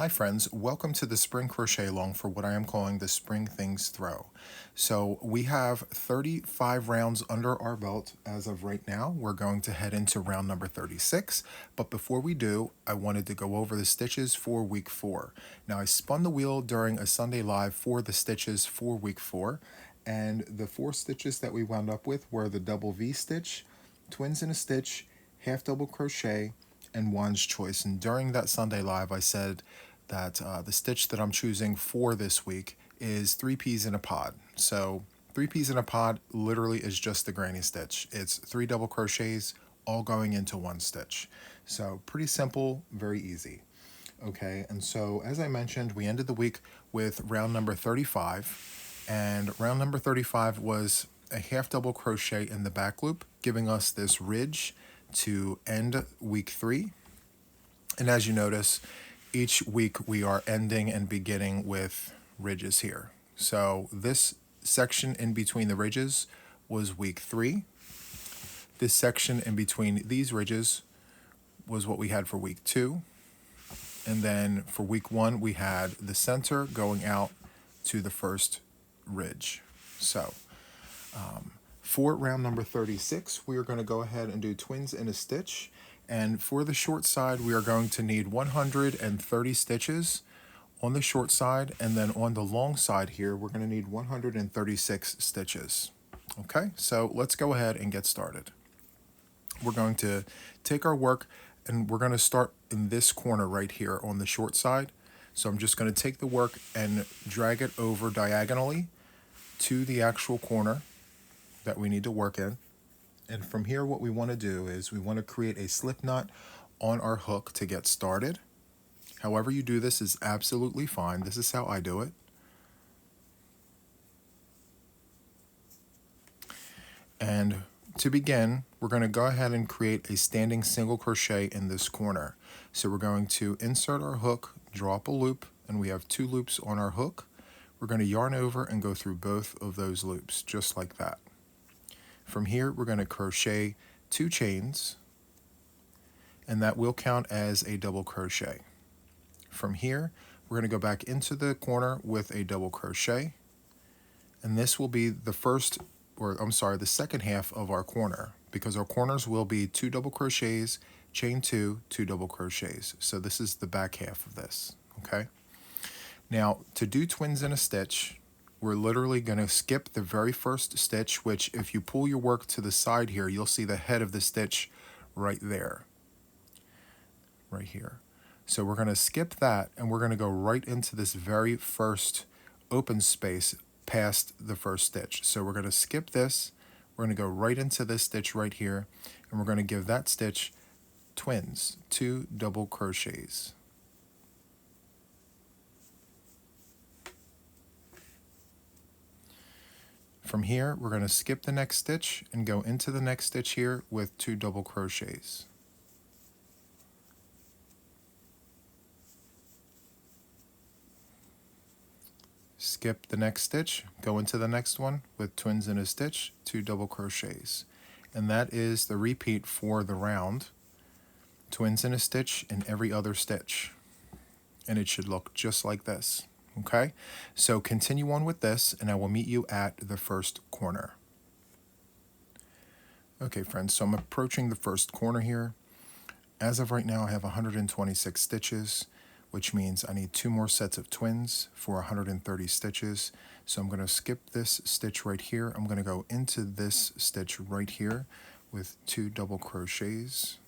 Hi friends, welcome to the Spring Crochet Along for what I am calling the Spring Things Throw. So we have 35 rounds under our belt as of right now. We're going to head into round number 36, but before we do, I wanted to go over the stitches for week 4. Now I spun the wheel during a Sunday live for the stitches for week 4, and the 4 stitches that we wound up with were the double V stitch, twins in a stitch, half double crochet, and One's Choice. And during that Sunday live, I said that the stitch that I'm choosing for this week is 3 peas in a pod. So 3 peas in a pod literally is just the granny stitch. It's 3 double crochets all going into 1 stitch. So pretty simple, very easy. Okay, and so as I mentioned, we ended the week with round number 35, and round number 35 was a half double crochet in the back loop, giving us this ridge to end week 3. And as you notice, each week we are ending and beginning with ridges here. So this section in between the ridges was week 3. This section in between these ridges was what we had for week 2. And then for week 1, we had the center going out to the first ridge. So for round number 36, we are going to go ahead and do twins in a stitch. And for the short side, we are going to need 130 stitches on the short side. And then on the long side here, we're going to need 136 stitches. Okay, so let's go ahead and get started. We're going to take our work and we're going to start in this corner right here on the short side. So I'm just going to take the work and drag it over diagonally to the actual corner that we need to work in. And from here, what we want to do is we want to create a slip knot on our hook to get started. However you do this is absolutely fine. This is how I do it. And to begin, we're going to go ahead and create a standing single crochet in this corner. So we're going to insert our hook, draw up a loop, and we have 2 loops on our hook. We're going to yarn over and go through both of those loops, just like that. From here, we're going to crochet 2 chains, and that will count as a double crochet. From here, we're going to go back into the corner with a double crochet, and this will be the the second half of our corner, because our corners will be 2 double crochets, chain 2, 2 double crochets. So this is the back half of this, okay? Now, to do twins in a stitch, we're literally going to skip the very first stitch, which if you pull your work to the side here, you'll see the head of the stitch right there, right here. So we're going to skip that, and we're going to go right into this very first open space past the first stitch. So we're going to skip this, we're going to go right into this stitch right here, and we're going to give that stitch twins, 2 double crochets. From here, we're going to skip the next stitch and go into the next stitch here with 2 double crochets. Skip the next stitch, go into the next one with twins in a stitch, 2 double crochets. And that is the repeat for the round, twins in a stitch in every other stitch. And it should look just like this. Okay, so continue on with this, and I will meet you at the first corner. Okay, friends, so I'm approaching the first corner here. As of right now, I have 126 stitches, which means I need 2 more sets of twins for 130 stitches. So I'm going to skip this stitch right here. I'm going to go into this stitch right here with 2 double crochets.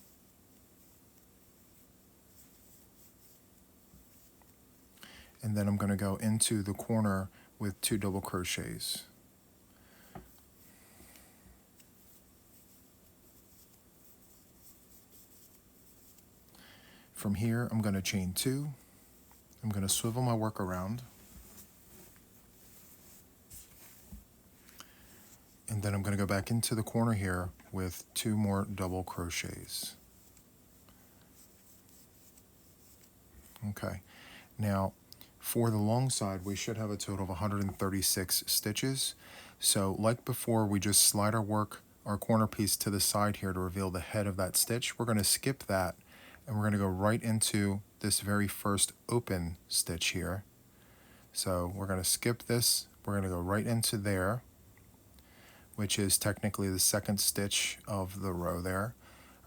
And then I'm going to go into the corner with 2 double crochets. From here, I'm going to chain 2. I'm going to swivel my work around. And then I'm going to go back into the corner here with 2 more double crochets. Okay, now for the long side, we should have a total of 136 stitches. So like before, we just slide our corner piece to the side here to reveal the head of that stitch. We're going to skip that, and we're going to go right into this very first open stitch here. So we're going to skip this. We're going to go right into there, which is technically the second stitch of the row there,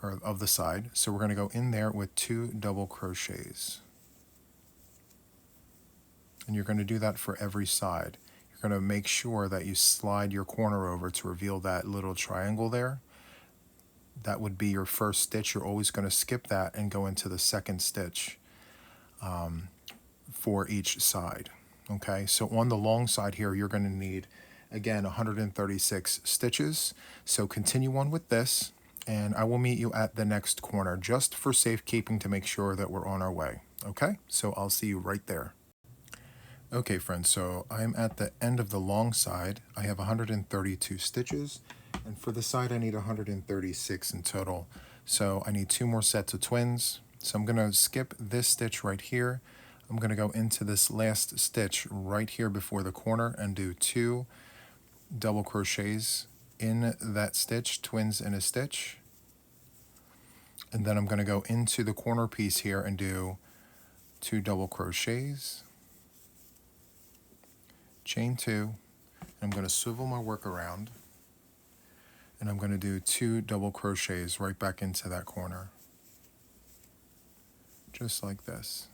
or of the side. So we're going to go in there with 2 double crochets. And you're going to do that for every side. You're going to make sure that you slide your corner over to reveal that little triangle there. That would be your first stitch. You're always going to skip that and go into the second stitch for each side. Okay, so on the long side here, you're going to need, again, 136 stitches. So continue on with this, and I will meet you at the next corner just for safekeeping to make sure that we're on our way. Okay, so I'll see you right there. Okay, friends, so I'm at the end of the long side. I have 132 stitches, and for the side I need 136 in total. So I need 2 more sets of twins. So I'm going to skip this stitch right here. I'm going to go into this last stitch right here before the corner and do 2 double crochets in that stitch, twins in a stitch. And then I'm going to go into the corner piece here and do 2 double crochets, chain 2. I'm going to swivel my work around, and I'm going to do 2 double crochets right back into that corner, just like this.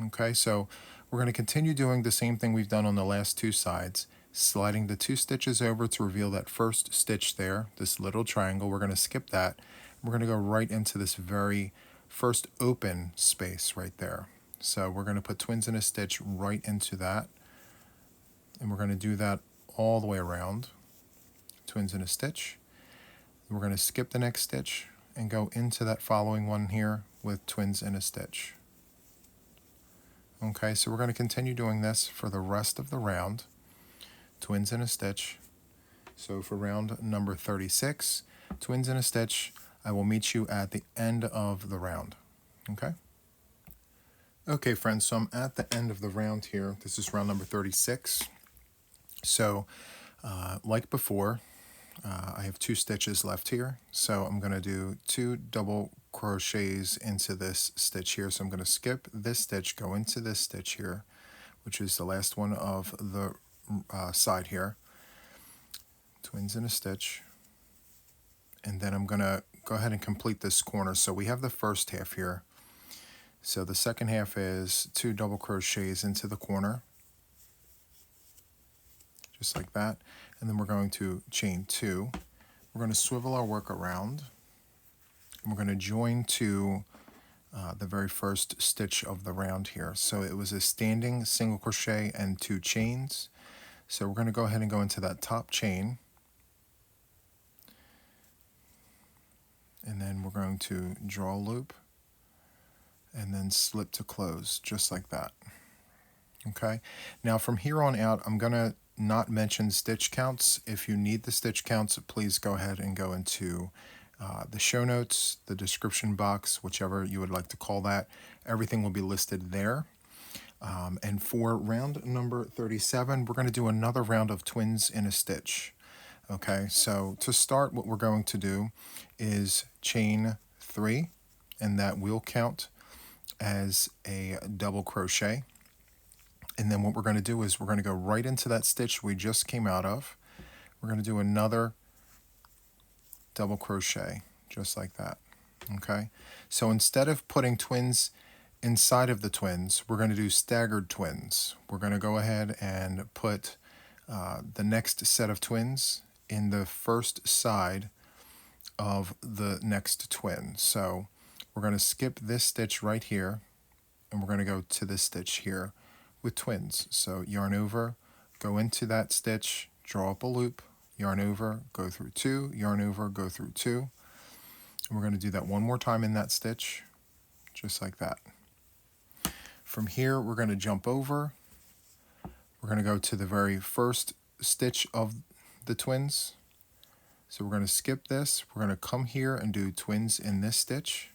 Okay, so we're going to continue doing the same thing we've done on the last 2 sides, sliding the 2 stitches over to reveal that first stitch there, this little triangle. We're going to skip that. We're going to go right into this very first open space right there. So we're going to put twins in a stitch right into that, and we're going to do that all the way around, twins in a stitch. We're going to skip the next stitch and go into that following one here with twins in a stitch. Okay, so we're going to continue doing this for the rest of the round, twins in a stitch. So for round number 36, twins in a stitch. I will meet you at the end of the round. Okay? Okay, friends, so I'm at the end of the round here. This is round number 36. So, like before, I have 2 stitches left here. So I'm going to do 2 double crochets into this stitch here. So I'm going to skip this stitch, go into this stitch here, which is the last one of the side here. Twins in a stitch. And then I'm going to go ahead and complete this corner. So we have the first half here. So the second half is 2 double crochets into the corner, just like that. And then we're going to chain 2. We're going to swivel our work around, and we're going to join to the very first stitch of the round here. So it was a standing single crochet and 2 chains. So we're going to go ahead and go into that top chain, and then we're going to draw a loop and then slip to close, just like that. Okay, now from here on out, I'm going to not mention stitch counts. If you need the stitch counts, please go ahead and go into the show notes, the description box, whichever you would like to call that. Everything will be listed there. And for round number 37, we're going to do another round of twins in a stitch. Okay, so to start, what we're going to do is chain 3, and that will count as a double crochet. And then what we're going to do is we're going to go right into that stitch we just came out of. We're going to do another double crochet, just like that. Okay, so instead of putting twins inside of the twins, we're going to do staggered twins. We're going to go ahead and put the next set of twins in the first side of the next twin. So we're going to skip this stitch right here, and we're going to go to this stitch here with twins. So yarn over, go into that stitch, draw up a loop, yarn over, go through 2, yarn over, go through 2. And we're going to do that one more time in that stitch, just like that. From here, we're going to jump over. We're going to go to the very first stitch of the twins. So we're going to skip this. We're going to come here and do twins in this stitch.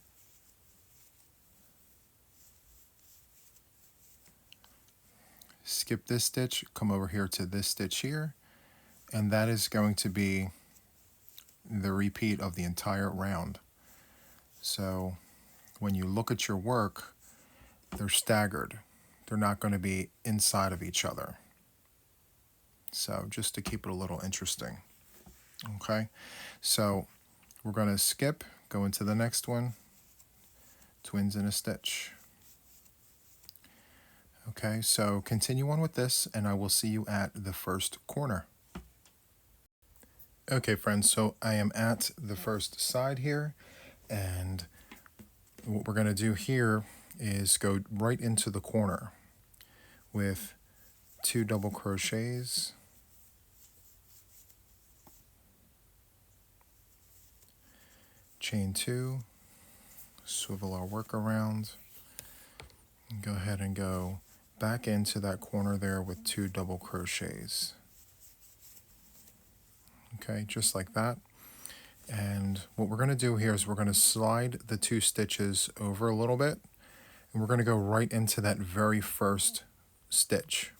Skip this stitch, come over here to this stitch here, and that is going to be the repeat of the entire round. So when you look at your work, they're staggered. They're not going to be inside of each other. So just to keep it a little interesting. Okay, so we're going to skip, go into the next one, twins in a stitch. Okay, so continue on with this and I will see you at the first corner. Okay friends, so I am at the first side here, and what we're going to do here is go right into the corner with 2 double crochets, chain 2, swivel our work around, and go ahead and go back into that corner there with 2 double crochets. Okay, just like that. And what we're going to do here is we're going to slide the 2 stitches over a little bit, and we're going to go right into that very first stitch.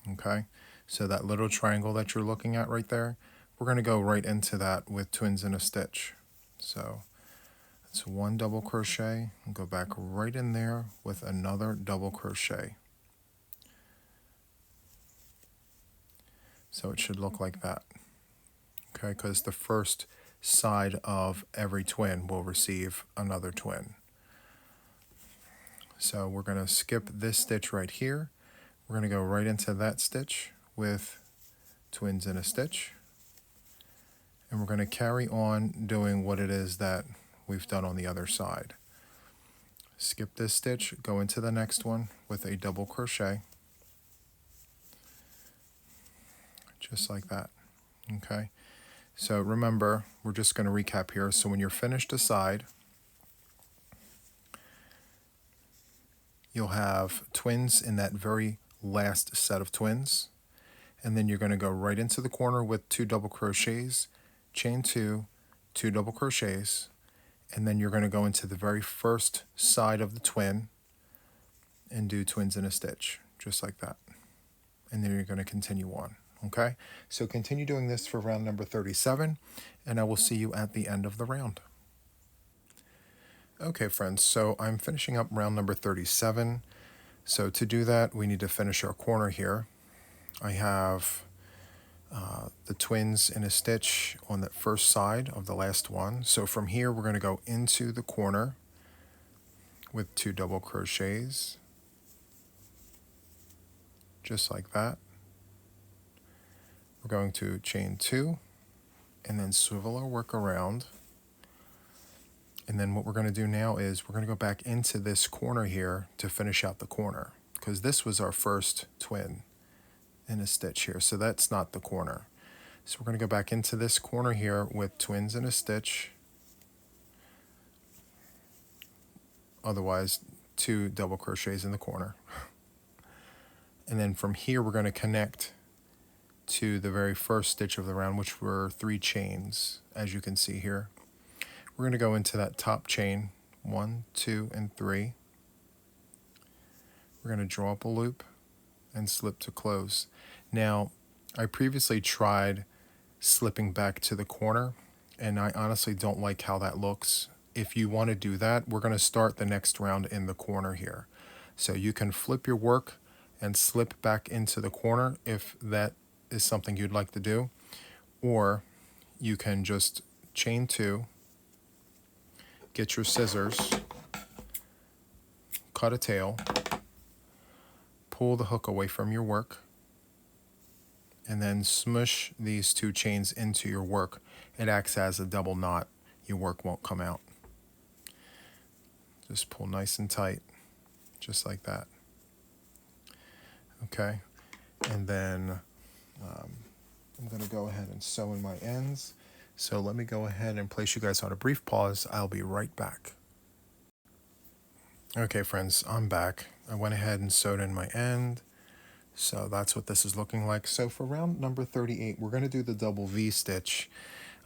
Okay, so that little triangle that you're looking at right there, we're going to go right into that with twins in a stitch. So it's 1 double crochet and go back right in there with another double crochet. So it should look like that. Okay, because the first side of every twin will receive another twin. So we're going to skip this stitch right here. We're going to go right into that stitch with twins in a stitch. And we're going to carry on doing what it is that we've done on the other side. Skip this stitch, go into the next one with a double crochet. Just like that. Okay. So remember, we're just going to recap here. So when you're finished a side, you'll have twins in that very last set of twins. And then you're going to go right into the corner with 2 double crochets, chain 2, 2 double crochets, and then you're going to go into the very first side of the twin and do twins in a stitch, just like that. And then you're going to continue on. Okay, so continue doing this for round number 37, and I will see you at the end of the round. Okay, friends, so I'm finishing up round number 37. So to do that, we need to finish our corner here. I have the twins in a stitch on the first side of the last one. So from here, we're going to go into the corner with 2 double crochets, just like that. We're going to chain 2 and then swivel our work around. And then what we're going to do now is we're going to go back into this corner here to finish out the corner, because this was our first twin in a stitch here, so that's not the corner. So we're going to go back into this corner here with twins in a stitch, otherwise 2 double crochets in the corner. And then from here we're going to connect to the very first stitch of the round, which were 3 chains, as you can see here. We're going to go into that top chain, 1, 2, and 3. We're going to draw up a loop and slip to close. Now, I previously tried slipping back to the corner, and I honestly don't like how that looks. If you want to do that, we're going to start the next round in the corner here. So you can flip your work and slip back into the corner if that is something you'd like to do, or you can just chain 2, get your scissors, cut a tail, pull the hook away from your work, and then smush these 2 chains into your work. It acts as a double knot. Your work won't come out. Just pull nice and tight, just like that. Okay, and then I'm going to go ahead and sew in my ends. So let me go ahead and place you guys on a brief pause. I'll be right back. Okay, friends, I'm back. I went ahead and sewed in my end. So that's what this is looking like. So for round number 38, we're going to do the double V stitch,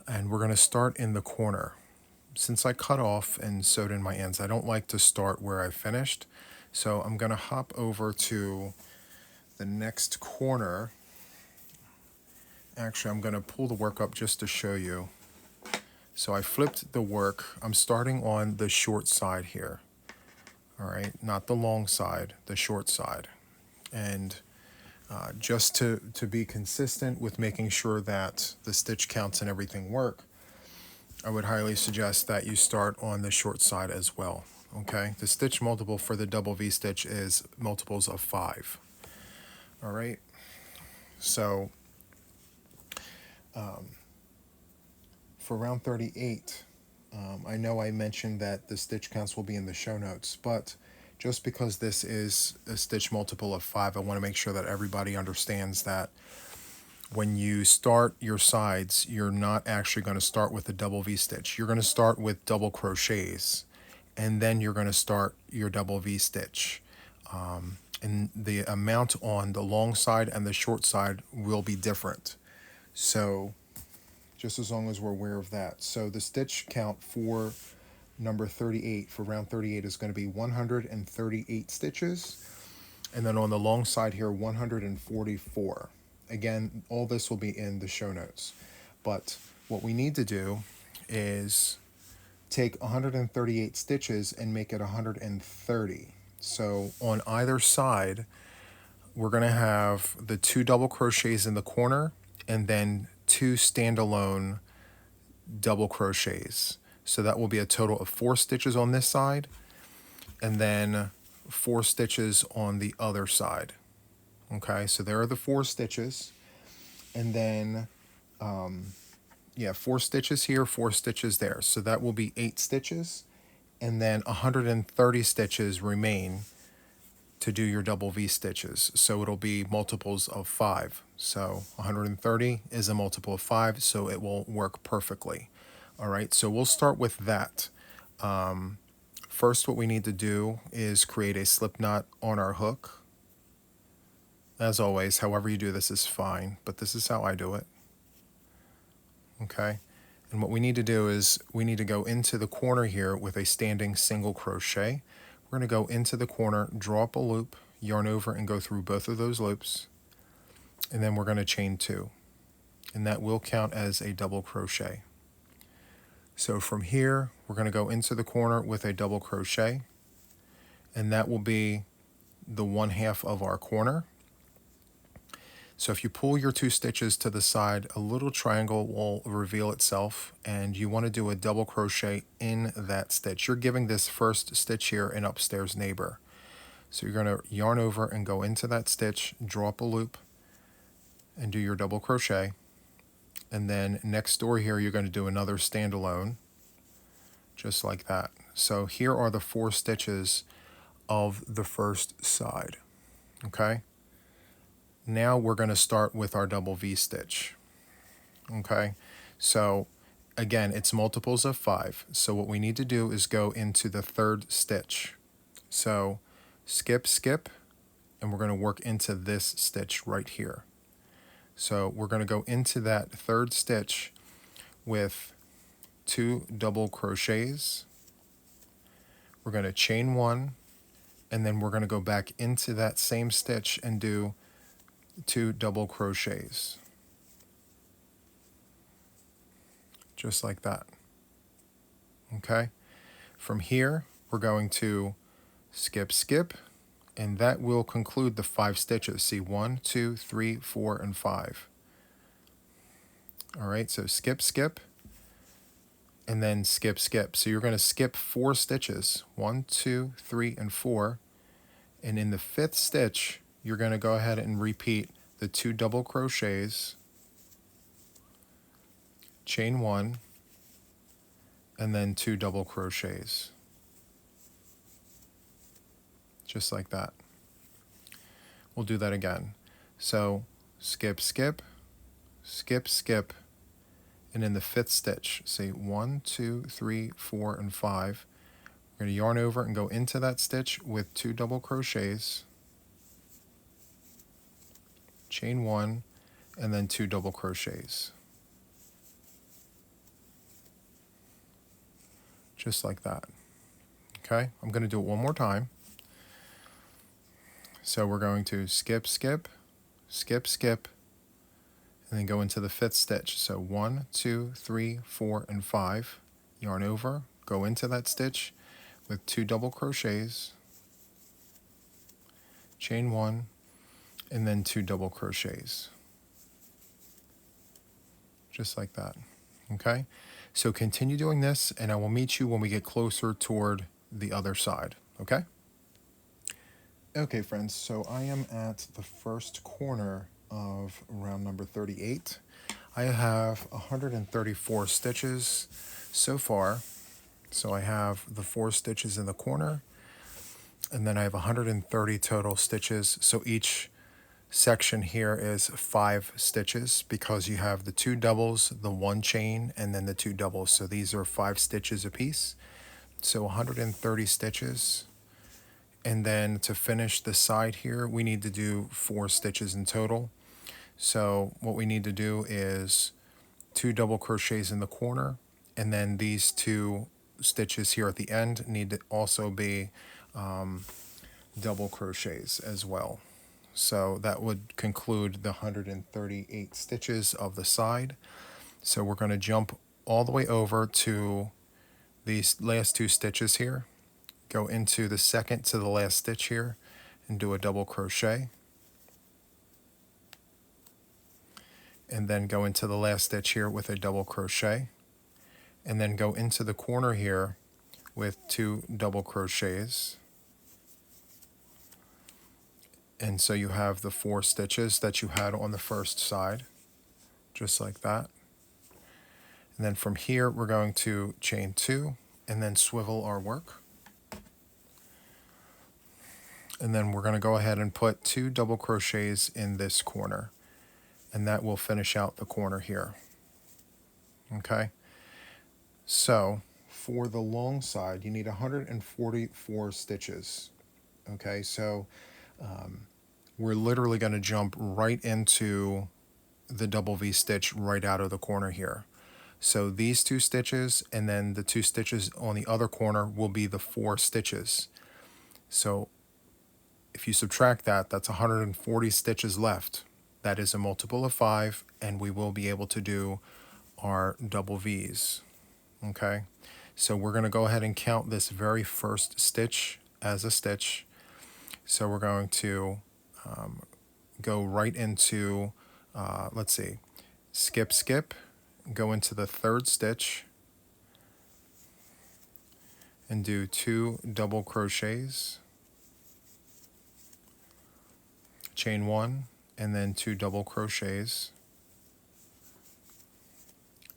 and we're going to start in the corner. Since I cut off and sewed in my ends, I don't like to start where I finished. So I'm going to hop over to the next corner. Actually, I'm going to pull the work up just to show you. So I flipped the work. I'm starting on the short side here. all right, not the long side, the short side. And just to be consistent with making sure that the stitch counts and everything work, I would highly suggest that you start on the short side as well. Okay, the stitch multiple for the double V stitch is multiples of 5. All right, so for round 38, I know I mentioned that the stitch counts will be in the show notes, but just because this is a stitch multiple of 5, I want to make sure that everybody understands that when you start your sides, you're not actually going to start with a double V stitch. You're going to start with double crochets, and then you're going to start your double V stitch. And the amount on the long side and the short side will be different. So just as long as we're aware of that. So the stitch count for number 38, for round 38, is going to be 138 stitches. And then on the long side here, 144. Again, all this will be in the show notes. But what we need to do is take 138 stitches and make it 130. So on either side, we're going to have the 2 double crochets in the corner and then 2 standalone double crochets. So that will be a total of 4 stitches on this side and then 4 stitches on the other side. Okay, so there are the 4 stitches, and then 4 stitches here, 4 stitches there. So that will be 8 stitches, and then 130 stitches remain to do your double V stitches. So it'll be multiples of 5. So 130 is a multiple of 5, so it will work perfectly. All right, so we'll start with that. First, what we need to do is create a slip knot on our hook. As always, however you do this is fine, but this is how I do it. Okay, and what we need to do is we need to go into the corner here with a standing single crochet. We're going to go into the corner, draw up a loop, yarn over, and go through both of those loops, and then we're going to chain 2, and that will count as a double crochet. So from here, we're going to go into the corner with a double crochet, and that will be the 1/2 of our corner. So if you pull your 2 stitches to the side, a little triangle will reveal itself, and you want to do a double crochet in that stitch. You're giving this first stitch here an upstairs neighbor. So you're going to yarn over and go into that stitch, draw up a loop, and do your double crochet. And then next door here, you're going to do another standalone, just like that. So here are the 4 stitches of the first side. Okay? Now we're going to start with our double V stitch. Okay, so again, it's multiples of 5. So what we need to do is go into the 3rd stitch. So skip, skip, and we're going to work into this stitch right here. So we're going to go into that 3rd stitch with 2 double crochets. We're going to chain 1, and then we're going to go back into that same stitch and do 2 double crochets, just like that. Okay, from here we're going to skip, skip, and that will conclude the 5 stitches. See, 1, 2, 3, 4, and 5. All right, so skip, skip, and then skip, skip. So you're going to skip 4 stitches, 1, 2, 3, and 4, and in the 5th stitch you're going to go ahead and repeat the 2 double crochets, chain 1, and then 2 double crochets, just like that. We'll do that again. So skip, skip, skip, skip, and in the 5th stitch, say 1, 2, 3, 4, and 5. We're going to yarn over and go into that stitch with 2 double crochets, chain 1, and then 2 double crochets, just like that. Okay, I'm going to do it one more time. So we're going to skip, skip, skip, skip, and then go into the 5th stitch. So 1, 2, 3, 4, and 5. Yarn over, go into that stitch with 2 double crochets, chain 1, and then 2 double crochets, just like that. Okay, so continue doing this, and I will meet you when we get closer toward the other side. Okay. Okay, friends, so I am at the first corner of round number 38. I have 134 stitches so far. So I have the 4 stitches in the corner, and then I have 130 total stitches. So each section here is 5 stitches because you have the 2 doubles, the 1 chain, and then the 2 doubles. So these are 5 stitches apiece. So 130 stitches. And then to finish the side here, we need to do 4 stitches in total. So what we need to do is 2 double crochets in the corner, and then these 2 stitches here at the end need to also be double crochets as well. So that would conclude the 138 stitches of the side. So we're going to jump all the way over to these last 2 stitches here, go into the second to the last stitch here, and do a double crochet, and then go into the last stitch here with a double crochet, and then go into the corner here with 2 double crochets. And so you have the 4 stitches that you had on the first side, just like that. And then from here, we're going to chain 2 and then swivel our work. And then we're going to go ahead and put 2 double crochets in this corner, and that will finish out the corner here. Okay, so for the long side, you need 144 stitches. Okay, so we're literally going to jump right into the double V stitch right out of the corner here. So these 2 stitches and then the 2 stitches on the other corner will be the 4 stitches. So if you subtract that, that's 140 stitches left. That is a multiple of 5, and we will be able to do our double V's. Okay, so we're going to go ahead and count this very first stitch as a stitch. So we're going to go right into, let's see, skip, skip, go into the 3rd stitch, and do 2 double crochets, chain 1, and then 2 double crochets,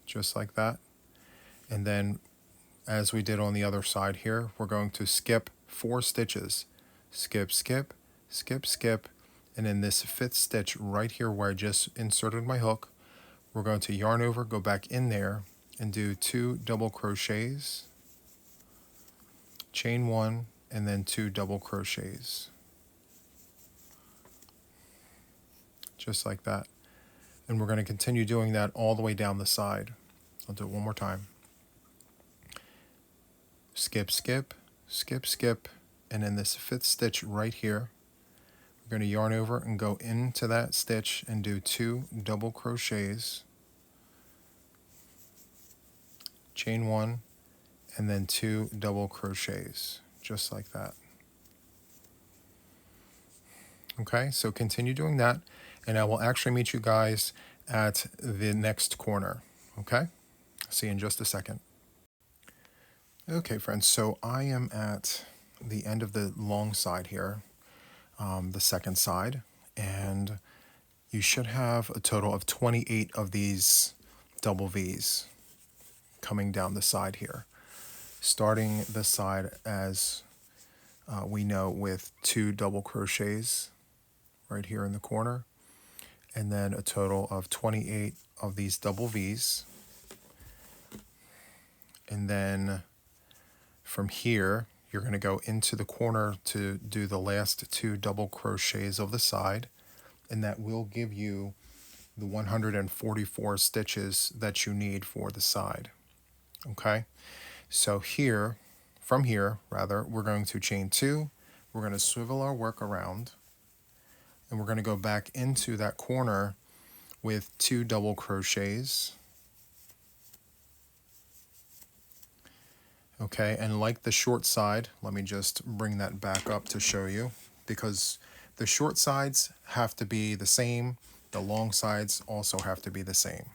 just like that. And then as we did on the other side here, we're going to skip 4 stitches, skip, skip, skip, skip, and in this 5th stitch right here where I just inserted my hook, we're going to yarn over, go back in there, and do 2 double crochets, chain 1, and then 2 double crochets, just like that. And we're going to continue doing that all the way down the side. I'll do it one more time. Skip, skip, skip, skip, and in this 5th stitch right here, we're going to yarn over and go into that stitch and do 2 double crochets, chain 1, and then 2 double crochets, just like that. Okay, so continue doing that, and I will actually meet you guys at the next corner. Okay, see you in just a second. Okay, friends, so I am at the end of the long side here, the second side, and you should have a total of 28 of these double V's coming down the side here, starting the side as we know with 2 double crochets right here in the corner, and then a total of 28 of these double V's. And then from here, you're going to go into the corner to do the last 2 double crochets of the side, and that will give you the 144 stitches that you need for the side. Okay, so here, from here rather, we're going to chain 2, we're going to swivel our work around, and we're going to go back into that corner with 2 double crochets. Okay, and like the short side, let me just bring that back up to show you, because the short sides have to be the same. The long sides also have to be the same.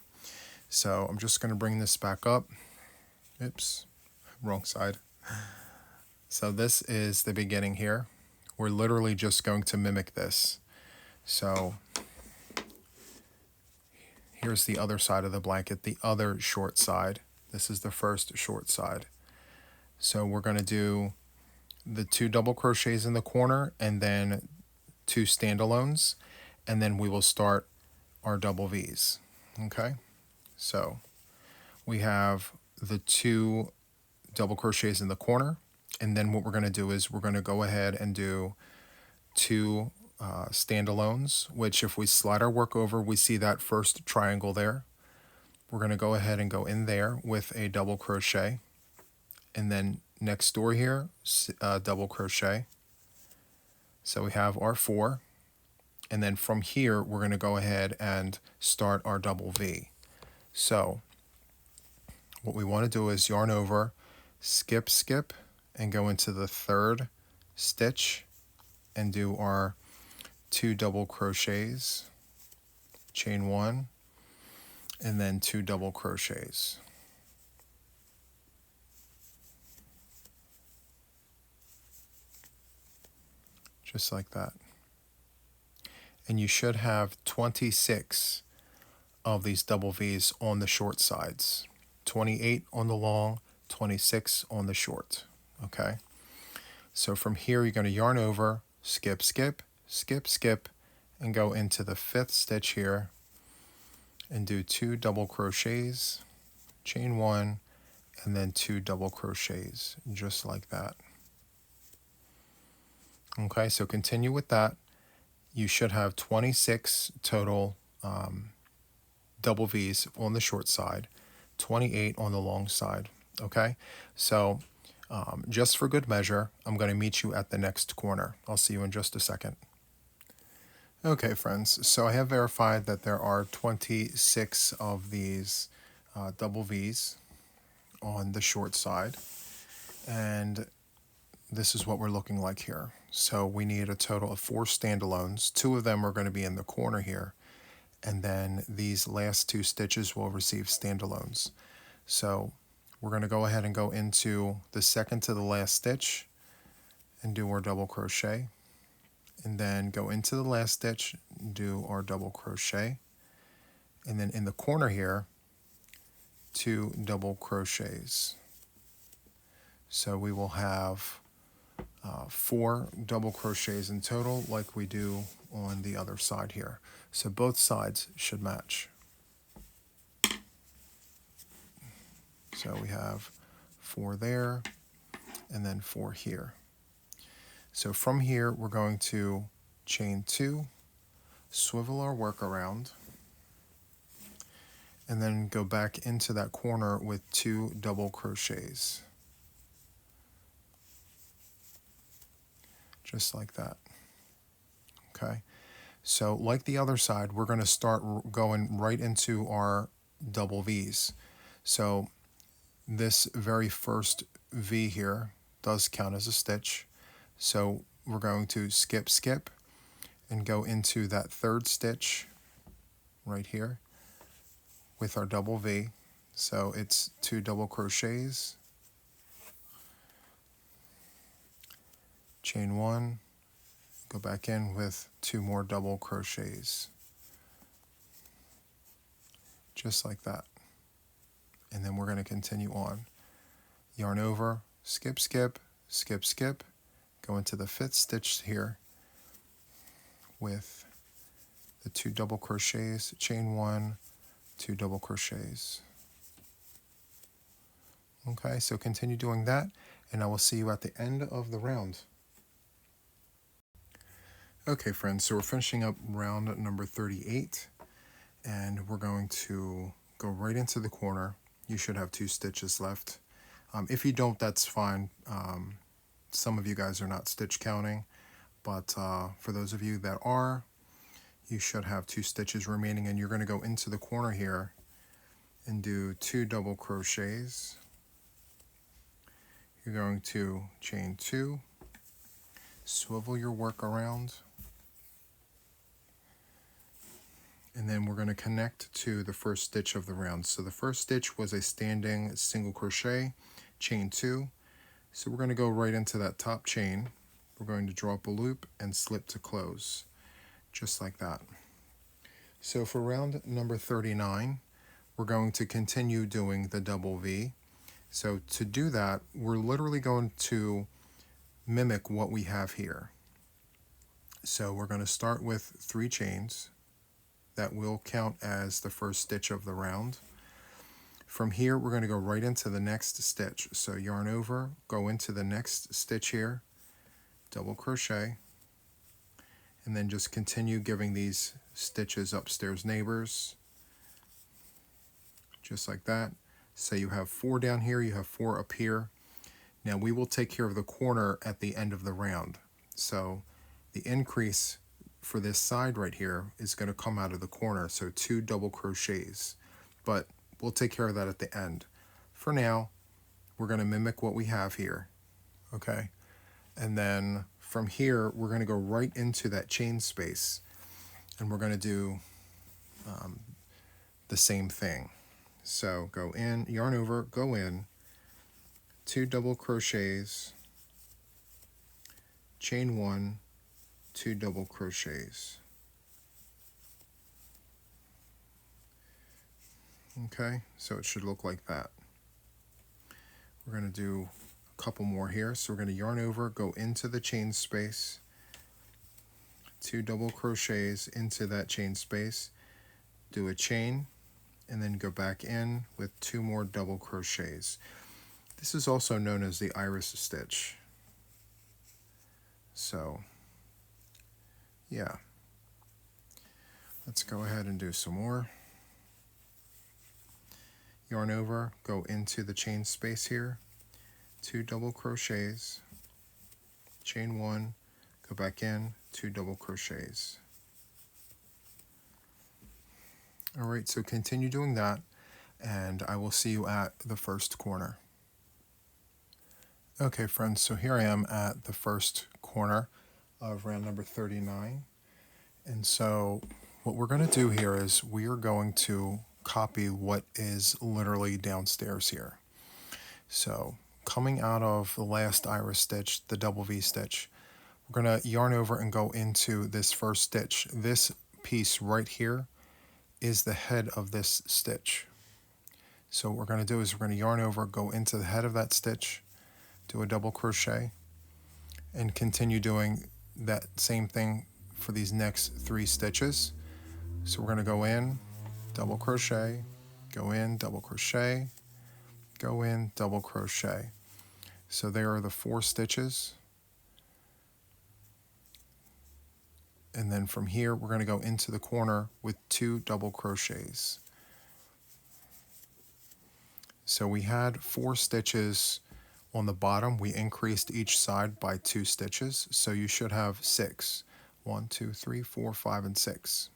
So I'm just going to bring this back up. Oops, wrong side. So this is the beginning here. We're literally just going to mimic this. So here's the other side of the blanket, the other short side. This is the first short side. So we're going to do the 2 double crochets in the corner and then 2 standalones, and then we will start our double V's. Okay, so we have the 2 double crochets in the corner, and then what we're going to do is we're going to go ahead and do 2 standalones, which if we slide our work over, we see that first triangle there. We're going to go ahead and go in there with a double crochet, and then next door here, double crochet. So we have our 4, and then from here we're going to go ahead and start our double V. So what we want to do is yarn over, skip, skip, and go into the 3rd stitch and do our 2 double crochets, chain 1, and then 2 double crochets. Just like that. And you should have 26 of these double V's on the short sides. 28 on the long, 26 on the short. Okay? So from here you're going to yarn over, skip, skip, skip, skip, and go into the 5th stitch here and do 2 double crochets, chain 1, and then 2 double crochets, just like that. Okay, so continue with that. You should have 26 total double V's on the short side, 28 on the long side. Okay, so just for good measure, I'm going to meet you at the next corner. I'll see you in just a second. Okay, friends, so I have verified that there are 26 of these double V's on the short side, and this is what we're looking like here. So we need a total of 4 standalones. 2 of them are going to be in the corner here, and then these last 2 stitches will receive standalones. So we're going to go ahead and go into the 2nd to the last stitch and do our double crochet, and then go into the last stitch, do our double crochet, and then in the corner here, 2 double crochets. So we will have 4 double crochets in total, like we do on the other side here. So both sides should match. So we have 4 there, and then 4 here. So from here, we're going to chain 2, swivel our work around, and then go back into that corner with 2 double crochets. Just like that. Okay, so like the other side, we're going to start going right into our double V's. So this very first V here does count as a stitch. So we're going to skip, skip, and go into that 3rd stitch right here with our double V. So it's 2 double crochets, chain 1, go back in with 2 more double crochets, just like that. And then we're going to continue on. Yarn over, skip, skip, skip, skip, go into the 5th stitch here with the 2 double crochets, chain 1, 2 double crochets. Okay, so continue doing that, and I will see you at the end of the round. Okay, friends, so we're finishing up round number 38, and we're going to go right into the corner. You should have 2 stitches left. If you don't, that's fine. Some of you guys are not stitch counting, but for those of you that are, you should have 2 stitches remaining, and you're going to go into the corner here and do 2 double crochets. You're going to chain 2, swivel your work around, and then we're going to connect to the first stitch of the round. So the first stitch was a standing single crochet, chain 2. So we're going to go right into that top chain. We're going to draw up a loop and slip to close, just like that. So for round number 39, we're going to continue doing the double V. So to do that, we're literally going to mimic what we have here. So we're going to start with 3 chains. That will count as the first stitch of the round. From here, we're going to go right into the next stitch. So yarn over, go into the next stitch here, double crochet, and then just continue giving these stitches upstairs neighbors, just like that. So you have 4 down here, you have 4 up here. Now we will take care of the corner at the end of the round. So the increase for this side right here is going to come out of the corner, so 2 double crochets. But we'll take care of that at the end. For now, we're going to mimic what we have here, okay? And then from here, we're going to go right into that chain space, and we're going to do the same thing. So go in, yarn over, go in, 2 double crochets, chain 1, 2 double crochets. Okay, so it should look like that. We're going to do a couple more here. So we're going to yarn over, go into the chain space, 2 double crochets into that chain space, do a chain, and then go back in with 2 more double crochets. This is also known as the iris stitch. So, yeah. Let's go ahead and do some more. Yarn over, go into the chain space here, 2 double crochets, chain 1, go back in, 2 double crochets. Alright, so continue doing that, and I will see you at the first corner. Okay friends, so here I am at the first corner of round number 39. And so what we're going to do here is we are going to copy what is literally downstairs here. So coming out of the last iris stitch, the double V stitch, we're going to yarn over and go into this first stitch. This piece right here is the head of this stitch. So what we're going to do is we're going to yarn over, go into the head of that stitch, do a double crochet, and continue doing that same thing for these next 3 stitches. So we're going to go in, double crochet, go in, double crochet, go in, double crochet. So there are the 4 stitches. And then from here, we're going to go into the corner with 2 double crochets. So we had 4 stitches on the bottom. We increased each side by 2 stitches. So you should have 6. 1, 2, 3, 4, 5, and 6.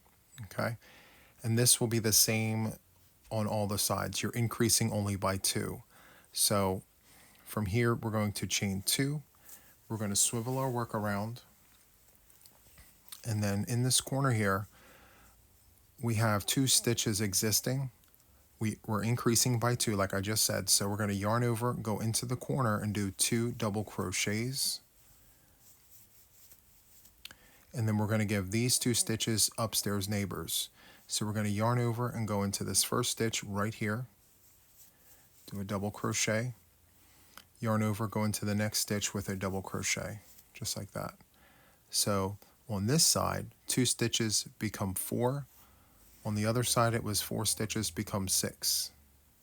Okay. And this will be the same on all the sides. You're increasing only by 2. So from here, we're going to chain 2. We're going to swivel our work around. And then in this corner here, we have 2 stitches existing. We're increasing by 2, like I just said. So we're going to yarn over, go into the corner, and do 2 double crochets. And then we're going to give these 2 stitches upstairs neighbors. So we're going to yarn over and go into this first stitch right here, do a double crochet, yarn over, go into the next stitch with a double crochet, just like that. So on this side, 2 stitches become 4. On the other side, it was 4 stitches become 6.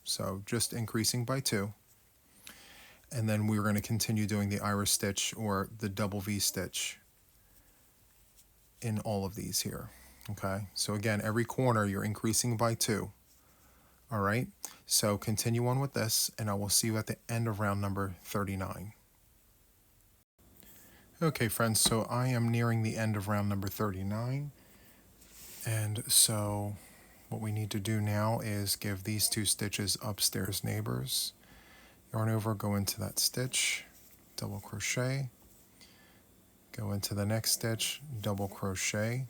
So just increasing by 2. And then we're going to continue doing the iris stitch or the double V stitch in all of these here. Okay, so again, every corner you're increasing by 2. All right, so continue on with this, and I will see you at the end of round number 39. Okay, friends, so I am nearing the end of round number 39. And so what we need to do now is give these 2 stitches upstairs neighbors. Yarn over, go into that stitch, double crochet, go into the next stitch, double crochet,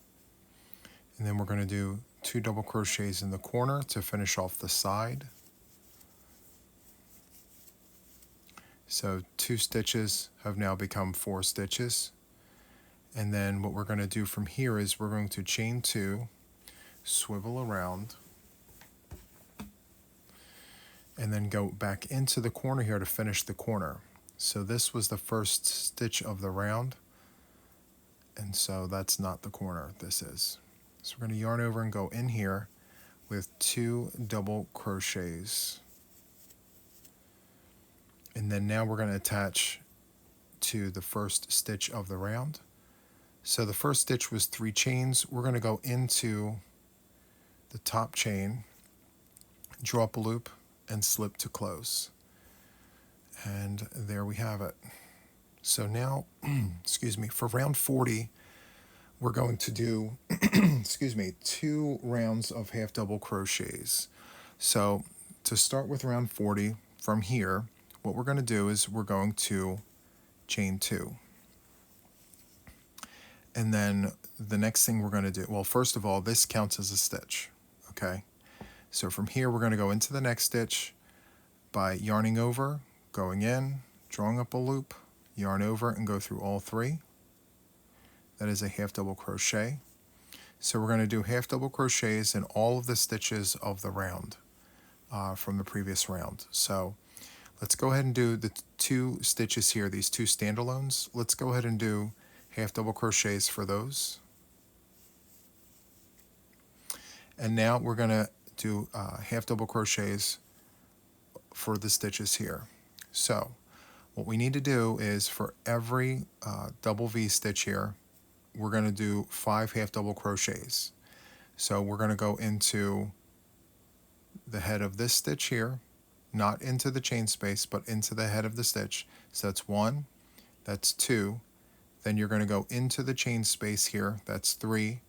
and then we're going to do 2 double crochets in the corner to finish off the side. So 2 stitches have now become 4 stitches. And then what we're going to do from here is we're going to chain 2, swivel around, and then go back into the corner here to finish the corner. So this was the first stitch of the round, and so that's not the corner, this is. So we're going to yarn over and go in here with 2 double crochets. And then now we're going to attach to the first stitch of the round. So the first stitch was 3 chains. We're going to go into the top chain, draw up a loop, and slip to close. And there we have it. So now, excuse me, for round 40, we're going to do, excuse me, 2 rounds of half double crochets. So to start with round 40, from here, what we're going to do is we're going to chain 2. And then the next thing we're going to do, well, first of all, this counts as a stitch, okay? So from here, we're going to go into the next stitch by yarning over, going in, drawing up a loop, yarn over, and go through all 3. That is a half double crochet. So we're going to do half double crochets in all of the stitches of the round from the previous round. So let's go ahead and do the 2 stitches here, these 2 standalones. Let's go ahead and do half double crochets for those. And now we're going to do half double crochets for the stitches here. So what we need to do is for every double V stitch here, we're going to do 5 half double crochets. So we're going to go into the head of this stitch here, not into the chain space, but into the head of the stitch. So that's 1, that's 2. Then you're going to go into the chain space here, that's 3.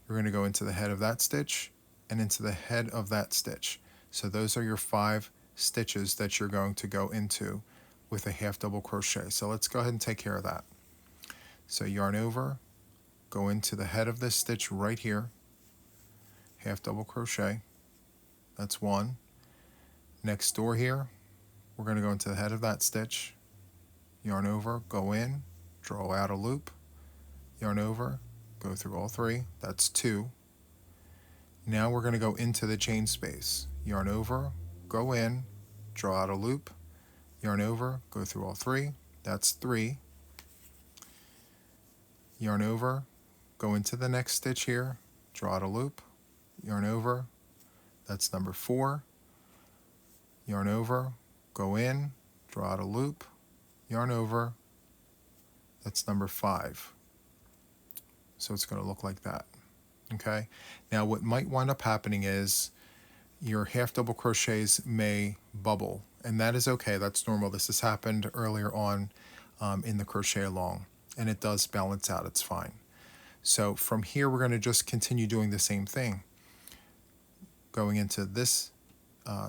You're going to go into the head of that stitch and into the head of that stitch. So those are your 5 stitches that you're going to go into with a half double crochet. So let's go ahead and take care of that. So yarn over, go into the head of this stitch right here, half double crochet, that's 1. Next door here, we're going to go into the head of that stitch, yarn over, go in, draw out a loop, yarn over, go through all 3, that's 2. Now we're going to go into the chain space, yarn over, go in, draw out a loop, yarn over, go through all 3, that's 3. Yarn over, go into the next stitch here, draw out a loop, yarn over, that's number 4. Yarn over, go in, draw out a loop, yarn over, that's number 5. So it's going to look like that. Okay. Now what might wind up happening is your half double crochets may bubble, and that is okay. That's normal. This has happened earlier on in the Crochet Along, and it does balance out. It's fine. So from here, we're going to just continue doing the same thing. Going into this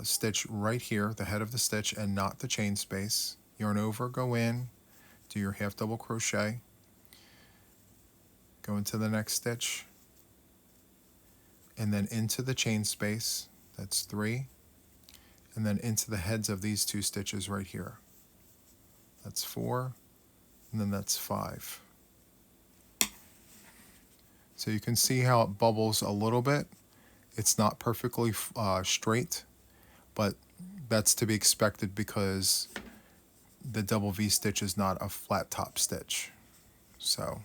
stitch right here, the head of the stitch, and not the chain space. Yarn over, go in, do your half double crochet, go into the next stitch, and then into the chain space, that's 3, and then into the heads of these 2 stitches right here. That's 4, and then that's 5. So you can see how it bubbles a little bit. It's not perfectly straight, but that's to be expected because the double V stitch is not a flat top stitch. So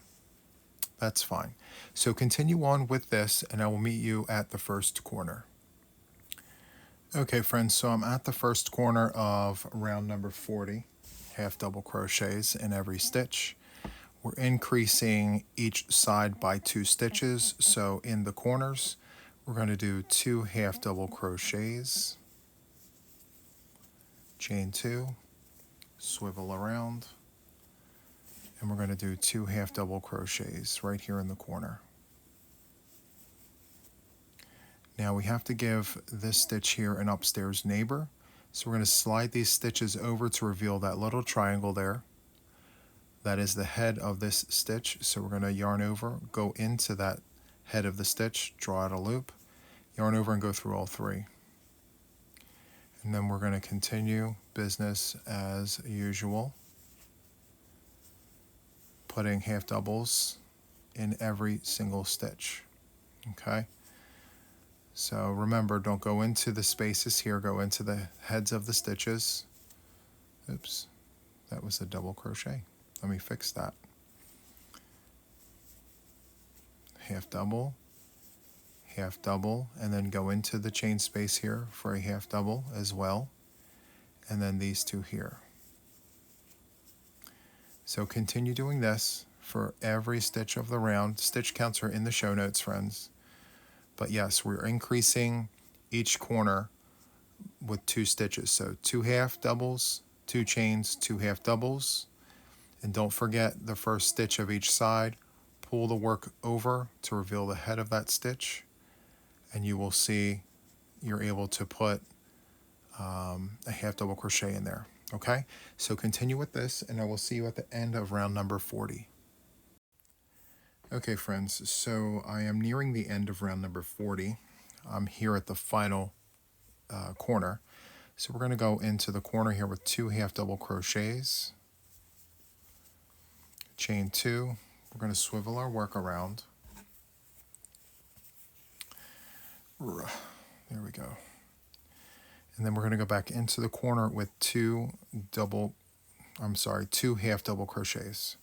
that's fine. So continue on with this, and I will meet you at the first corner. Okay, friends, so I'm at the first corner of round number 40, half double crochets in every stitch. We're increasing each side by 2 stitches, so in the corners, we're going to do 2 half double crochets, chain 2, swivel around, and we're going to do 2 half double crochets right here in the corner. Now we have to give this stitch here an upstairs neighbor, so we're going to slide these stitches over to reveal that little triangle there. That is the head of this stitch, so we're going to yarn over, go into that head of the stitch, draw out a loop, yarn over and go through all 3. And then we're going to continue business as usual, putting half doubles in every single stitch. Okay, so remember, don't go into the spaces here, go into the heads of the stitches. Oops, that was a double crochet. Let me fix that. Half double, and then go into the chain space here for a half double as well, and then these 2 here. So continue doing this for every stitch of the round. Stitch counts are in the show notes, friends. But yes, we're increasing each corner with 2 stitches. So 2 half doubles, 2 chains, 2 half doubles. And don't forget the first stitch of each side. Pull the work over to reveal the head of that stitch. And you will see you're able to put a half double crochet in there. Okay, so continue with this, and I will see you at the end of round number 40. Okay, friends, so I am nearing the end of round number 40. I'm here at the final corner. So we're going to go into the corner here with 2 half double crochets, chain 2. We're going to swivel our work around. There we go. And then we're going to go back into the corner with 2 half double crochets,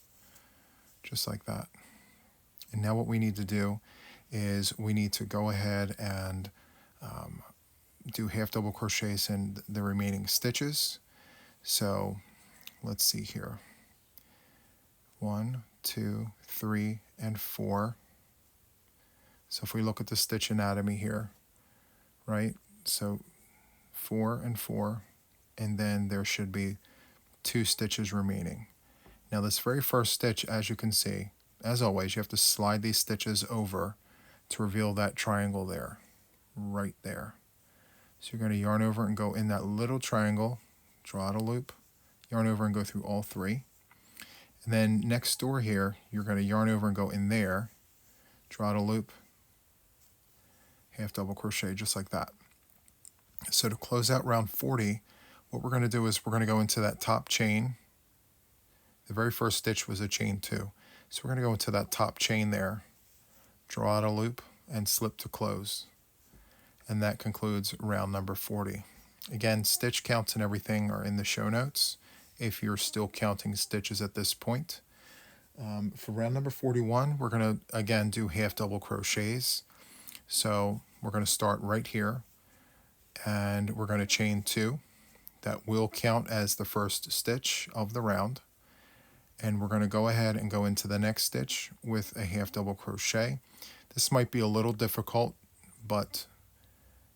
just like that. And now what we need to do is we need to go ahead and do half double crochets in the remaining stitches. So let's see here. 1, 2, 3, and 4. So if we look at the stitch anatomy here, right? So 4 and 4, and then there should be 2 stitches remaining. Now this very first stitch, as you can see, as always, you have to slide these stitches over to reveal that triangle there, right there. So you're going to yarn over and go in that little triangle, draw out a loop, yarn over and go through all 3. And then next door here, you're going to yarn over and go in there, draw out a loop, half double crochet, just like that. So to close out round 40, what we're going to do is we're going to go into that top chain. The very first stitch was a chain 2. So we're going to go into that top chain there, draw out a loop, and slip to close. And that concludes round number 40. Again, stitch counts and everything are in the show notes if you're still counting stitches at this point. For round number 41, we're going to, again, do half double crochets. So we're going to start right here, and we're going to chain 2. That will count as the first stitch of the round. And we're going to go ahead and go into the next stitch with a half double crochet. This might be a little difficult, but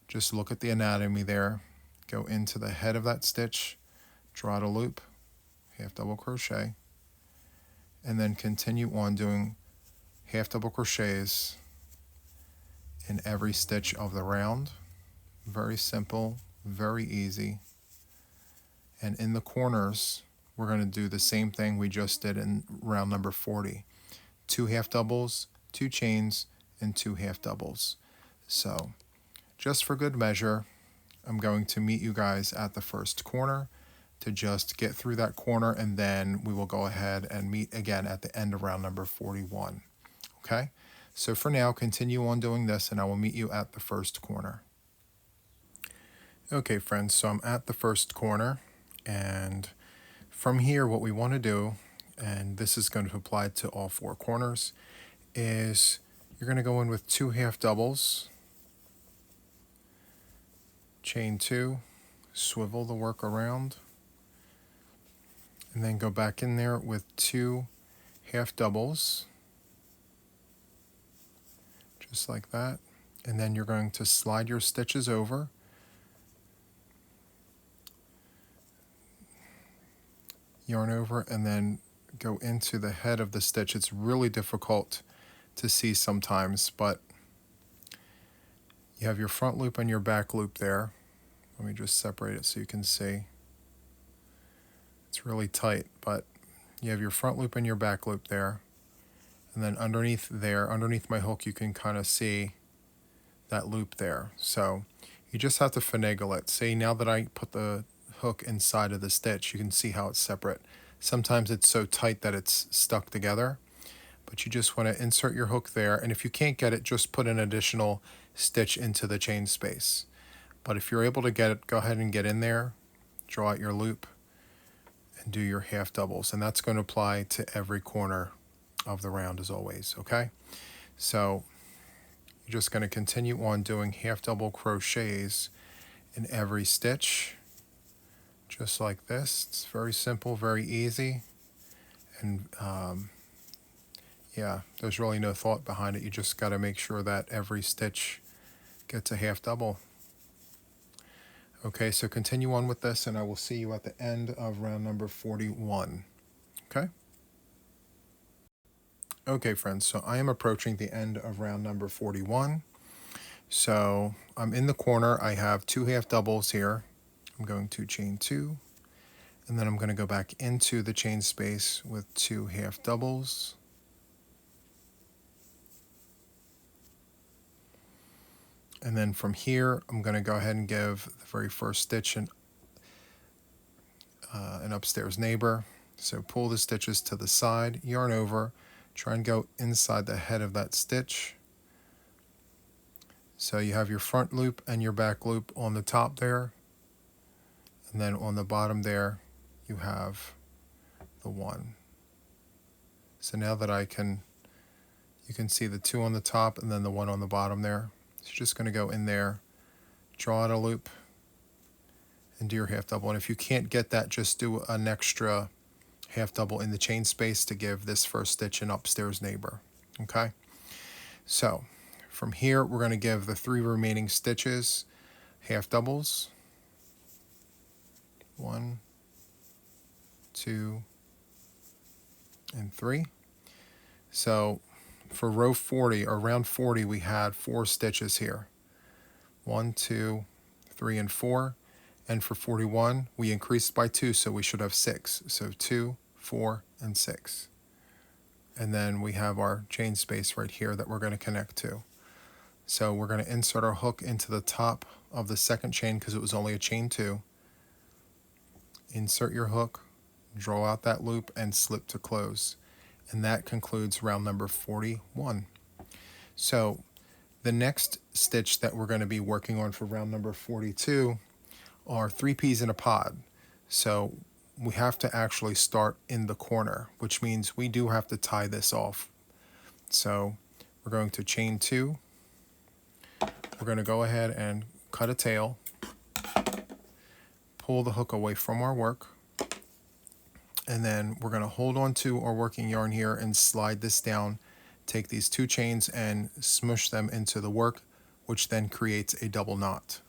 just look at the anatomy there. Go into the head of that stitch, draw out a loop, half double crochet, and then continue on doing half double crochets in every stitch of the round. Very simple, very easy. And in the corners, we're going to do the same thing we just did in round number 40. 2 half doubles, 2 chains, and 2 half doubles. So just for good measure, I'm going to meet you guys at the first corner to just get through that corner, and then we will go ahead and meet again at the end of round number 41. Okay? So for now, continue on doing this, and I will meet you at the first corner. Okay, friends, so I'm at the first corner, and from here, what we want to do, and this is going to apply to all 4 corners, is you're going to go in with 2 half doubles, chain 2, swivel the work around, and then go back in there with 2 half doubles, just like that. And then you're going to slide your stitches over, yarn over, and then go into the head of the stitch. It's really difficult to see sometimes, but you have your front loop and your back loop there. Let me just separate it so you can see. It's really tight, but you have your front loop and your back loop there. And then underneath there, underneath my hook, you can kind of see that loop there. So you just have to finagle it. See, now that I put the hook inside of the stitch, you can see how it's separate. Sometimes it's so tight that it's stuck together, but you just want to insert your hook there. And if you can't get it, just put an additional stitch into the chain space. But if you're able to get it, go ahead and get in there, draw out your loop, and do your half doubles. And that's going to apply to every corner of the round as always, okay? So you're just going to continue on doing half double crochets in every stitch, just like this. It's very simple, very easy, and yeah, there's really no thought behind it. You just got to make sure that every stitch gets a half double. Okay, so continue on with this, and I will see you at the end of round number 41. Okay? Okay, friends, so I am approaching the end of round number 41. So I'm in the corner. I have 2 half doubles here. I'm going to chain 2, and then I'm going to go back into the chain space with 2 half doubles. And then from here, I'm going to go ahead and give the very first stitch an upstairs neighbor. So pull the stitches to the side, yarn over, try and go inside the head of that stitch. So you have your front loop and your back loop on the top there. And then on the bottom there, you have the 1. So now that you can see the 2 on the top and then the 1 on the bottom there. So you're just going to go in there, draw out a loop, and do your half double. And if you can't get that, just do an extra half double in the chain space to give this first stitch an upstairs neighbor. Okay? So from here, we're going to give the 3 remaining stitches half doubles. 1, 2, and 3. So for row 40 or round 40, we had 4 stitches here. 1, 2, 3, and 4. And for 41, we increased by 2, so we should have 6. So 2, 4, and 6. And then we have our chain space right here that we're going to connect to. So we're going to insert our hook into the top of the second chain because it was only a chain 2. Insert your hook, draw out that loop, and slip to close. And that concludes round number 41. So the next stitch that we're going to be working on for round number 42 are 3 peas in a pod. So we have to actually start in the corner, which means we do have to tie this off. So we're going to chain 2. We're going to go ahead and cut a tail, pull the hook away from our work, and then we're going to hold on to our working yarn here and slide this down, take these 2 chains and smush them into the work, which then creates a double knot.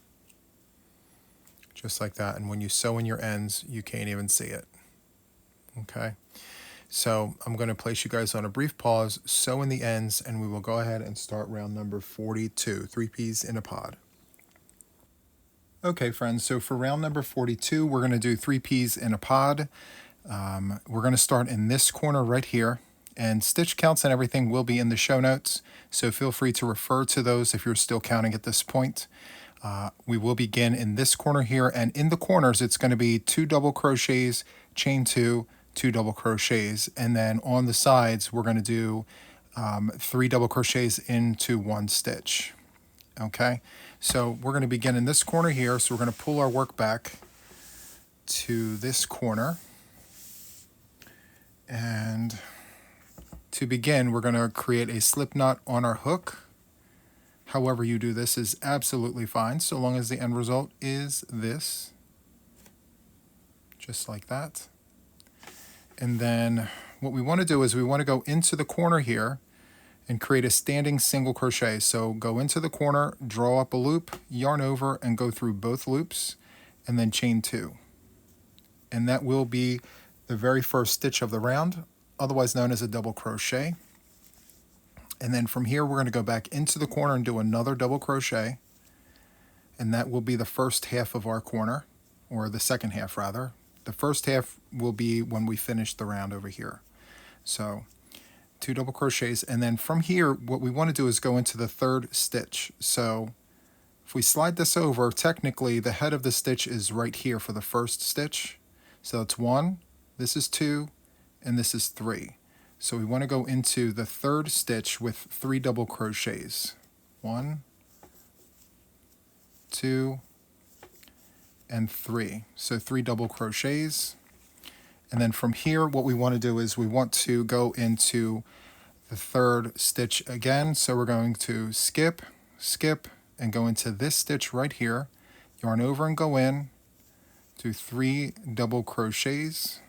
Just like that. And when you sew in your ends, you can't even see it. Okay. So I'm going to place you guys on a brief pause, sew in the ends, and we will go ahead and start round number 42, 3 peas in a pod. Okay, friends, so for round number 42, we're going to do 3 peas in a pod. We're going to start in this corner right here, and stitch counts and everything will be in the show notes, so feel free to refer to those if you're still counting at this point. We will begin in this corner here, and in the corners it's going to be 2 double crochets, chain 2, 2 double crochets, and then on the sides we're going to do 3 double crochets into 1 stitch. Okay, so we're going to begin in this corner here, so we're going to pull our work back to this corner, and to begin we're going to create a slip knot on our hook. However you do this is absolutely fine, so long as the end result is this, just like that. And then what we want to do is we want to go into the corner here and create a standing single crochet. So go into the corner, draw up a loop, yarn over, and go through both loops, and then chain 2. And that will be the very first stitch of the round, otherwise known as a double crochet. And then from here, we're going to go back into the corner and do another double crochet. And that will be the first half of our corner, or the second half rather. The first half will be when we finish the round over here. So 2 double crochets, and then from here what we want to do is go into the third stitch. So if we slide this over, technically the head of the stitch is right here for the first stitch. So it's 1, this is 2, and this is 3. So we want to go into the third stitch with 3 double crochets. 1, 2, and 3. So 3 double crochets. And then from here, what we want to do is we want to go into the third stitch again. So we're going to skip, skip, and go into this stitch right here. Yarn over and go in, do 3 double crochets.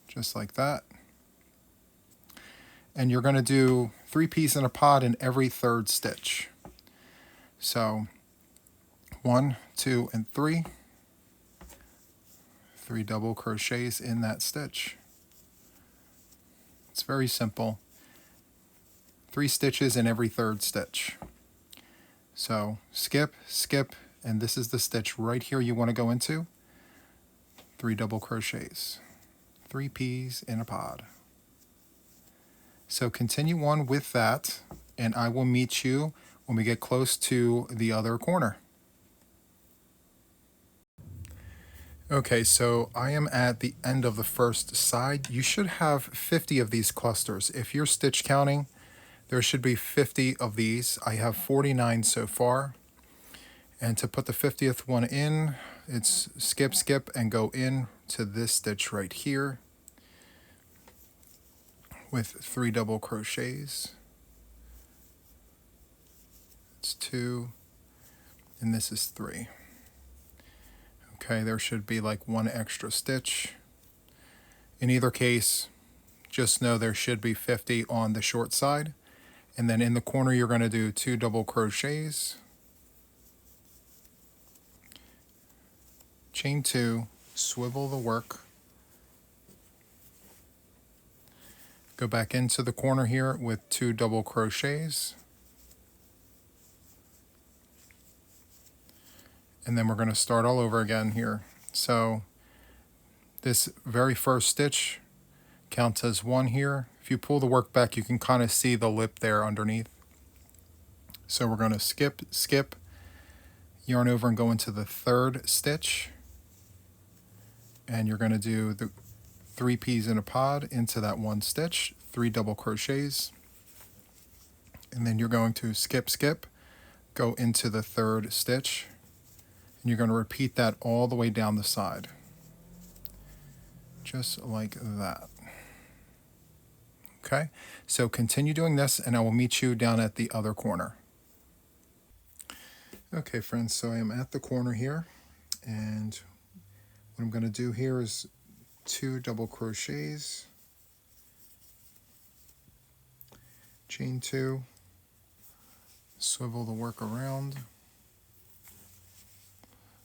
Just like that. And you're going to do 3 peas in a pod in every third stitch. So 1, 2, and 3. 3 double crochets in that stitch. It's very simple. 3 stitches in every third stitch. So skip, skip, and this is the stitch right here you want to go into. 3 double crochets. 3 peas in a pod. So continue on with that, and I will meet you when we get close to the other corner. Okay, so I am at the end of the first side. You should have 50 of these clusters. If you're stitch counting, there should be 50 of these. I have 49 so far. And to put the 50th one in, it's skip, skip, and go in to this stitch right here with 3 double crochets. It's 2, and this is 3. Okay, there should be like 1 extra stitch. In either case, just know there should be 50 on the short side. And then in the corner, you're going to do 2 double crochets, chain 2, swivel the work, go back into the corner here with 2 double crochets, and then we're going to start all over again here. So this very first stitch counts as 1 here. If you pull the work back, you can kind of see the lip there underneath. So we're going to skip, skip, yarn over and go into the third stitch, and you're going to do the 3 peas in a pod into that 1 stitch, 3 double crochets, and then you're going to skip, skip, go into the third stitch, and you're going to repeat that all the way down the side, just like that. Okay, so continue doing this, and I will meet you down at the other corner. Okay, friends, so I am at the corner here, and what I'm going to do here is 2 double crochets, chain 2, swivel the work around,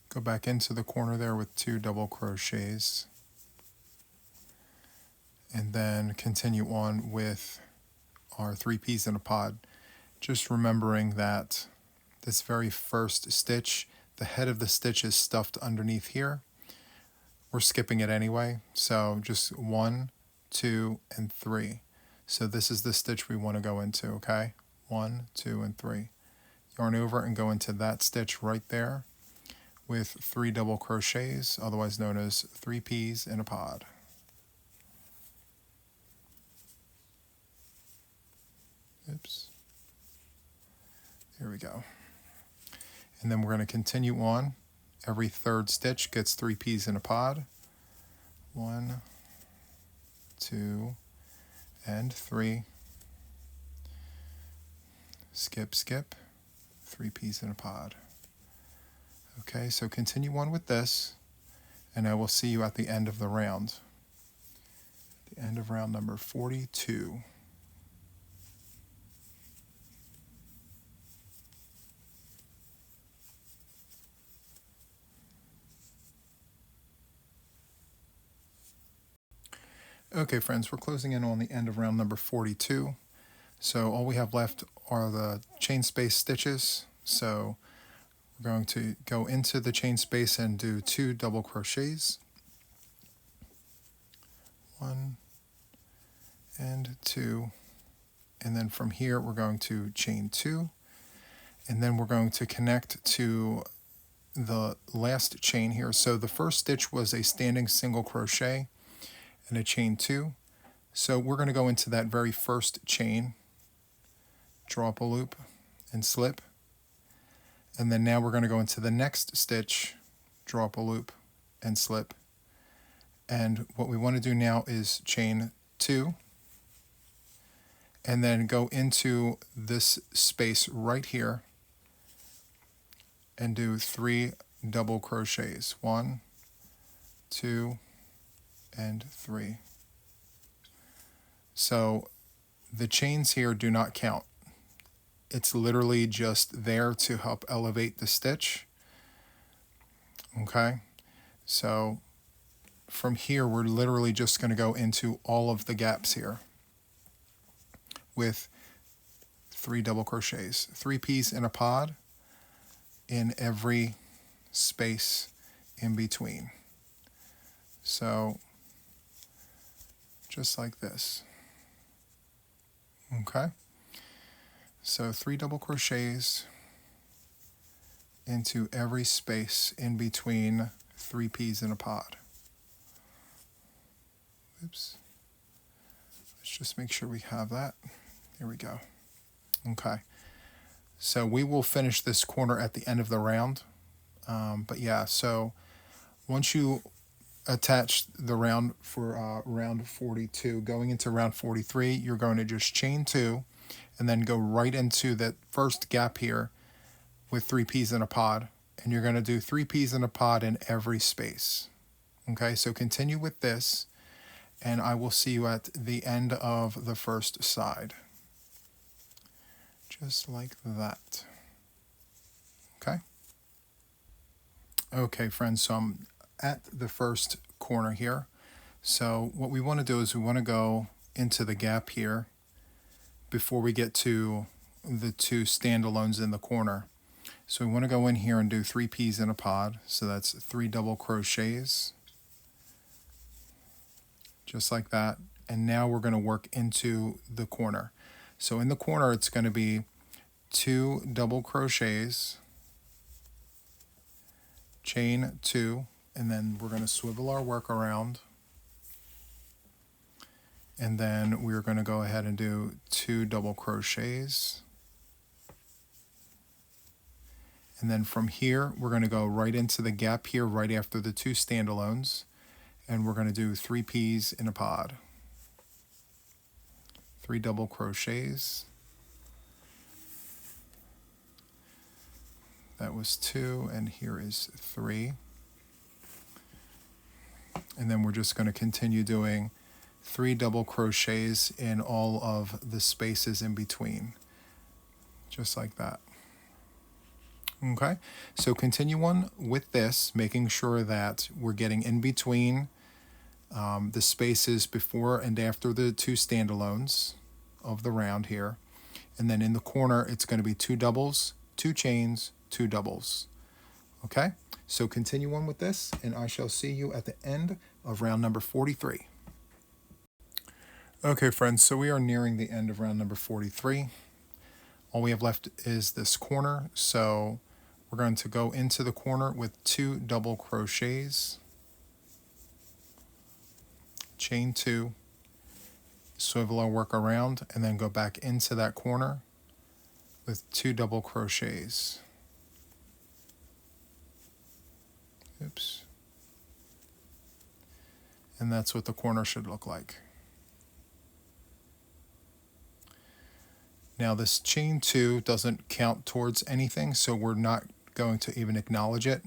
go back into the corner there with 2 double crochets, and then continue on with our 3 peas in a pod. Just remembering that this very first stitch, the head of the stitch is stuffed underneath here. We're skipping it anyway, so just 1, 2, and 3. So this is the stitch we want to go into, okay? 1, 2, and 3. Yarn over and go into that stitch right there with 3 double crochets, otherwise known as 3 peas in a pod. Oops. There we go. And then we're going to continue on. Every third stitch gets 3 peas in a pod. 1, 2, and 3. Skip, skip, 3 peas in a pod. Okay, so continue on with this, and I will see you at the end of the round. The end of round number 42. Okay, friends, we're closing in on the end of round number 42. So all we have left are the chain space stitches. So we're going to go into the chain space and do 2 double crochets. 1 and 2, and then from here we're going to chain 2, and then we're going to connect to the last chain here. So the first stitch was a standing single crochet and a chain 2. So we're going to go into that very first chain, draw up a loop and slip, and then now we're going to go into the next stitch, draw up a loop and slip, and what we want to do now is chain 2 and then go into this space right here and do 3 double crochets, 1, 2, and 3. So the chains here do not count. It's literally just there to help elevate the stitch. Okay, so from here we're literally just going to go into all of the gaps here with 3 double crochets, 3 peas in a pod in every space in between. So just like this. Okay, so 3 double crochets into every space in between 3 peas in a pod. Oops, let's just make sure we have that. Here we go. Okay, so we will finish this corner at the end of the round. But yeah, so once you attach the round for round 42, going into round 43, you're going to just chain 2 and then go right into that first gap here with 3 peas in a pod, and you're going to do 3 peas in a pod in every space. Okay, so continue with this, and I will see you at the end of the first side. Just like that. Okay. Okay, friends, so I'm at the first corner here. So what we want to do is we want to go into the gap here before we get to the 2 standalones in the corner. So we want to go in here and do 3 peas in a pod. So that's 3 double crochets, just like that. And now we're going to work into the corner. So in the corner, it's going to be 2 double crochets, chain 2, and then we're going to swivel our work around. And then we're going to go ahead and do 2 double crochets. And then from here, we're going to go right into the gap here right after the 2 standalones. And we're going to do 3 peas in a pod. 3 double crochets. That was 2, and here is 3. And then we're just going to continue doing 3 double crochets in all of the spaces in between, just like that. Okay, so continue on with this, making sure that we're getting in between the spaces before and after the 2 standalones of the round here. And then in the corner, it's going to be 2 doubles, 2 chains, 2 doubles. Okay, so continue on with this, and I shall see you at the end of round number 43. Okay, friends, so we are nearing the end of round number 43. All we have left is this corner, so we're going to go into the corner with 2 double crochets, chain 2, swivel our work around, and then go back into that corner with 2 double crochets. Oops. And that's what the corner should look like. Now this chain 2 doesn't count towards anything, so we're not going to even acknowledge it.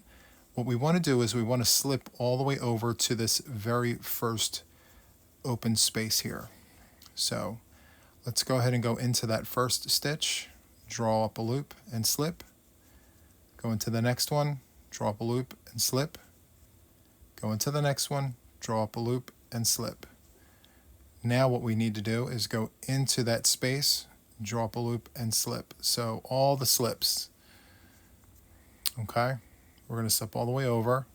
What we want to do is we want to slip all the way over to this very first open space here. So let's go ahead and go into that first stitch, draw up a loop and slip, go into the next one, draw up a loop and slip, go into the next one, draw up a loop and slip. Now what we need to do is go into that space, draw up a loop and slip. So all the slips. Okay, we're going to slip all the way over,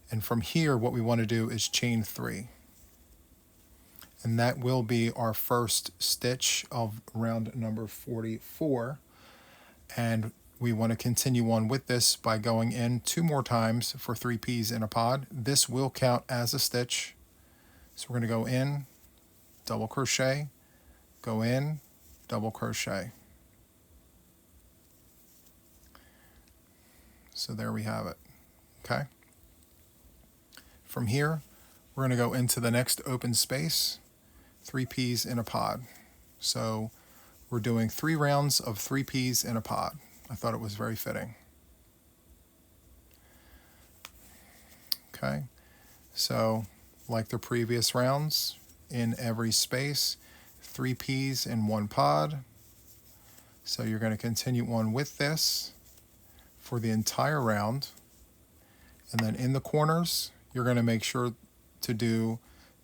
and from here what we want to do is chain 3. and that will be our first stitch of round number 44. And we want to continue on with this by going in 2 more times for 3 peas in a pod. This will count as a stitch. So we're going to go in, double crochet, go in, double crochet. So there we have it. Okay. From here, we're going to go into the next open space, 3 peas in a pod. So we're doing 3 rounds of 3 peas in a pod. I thought it was very fitting. Okay, so like the previous rounds, in every space, 3 peas in 1 pod. So you're going to continue on with this for the entire round. And then in the corners, you're going to make sure to do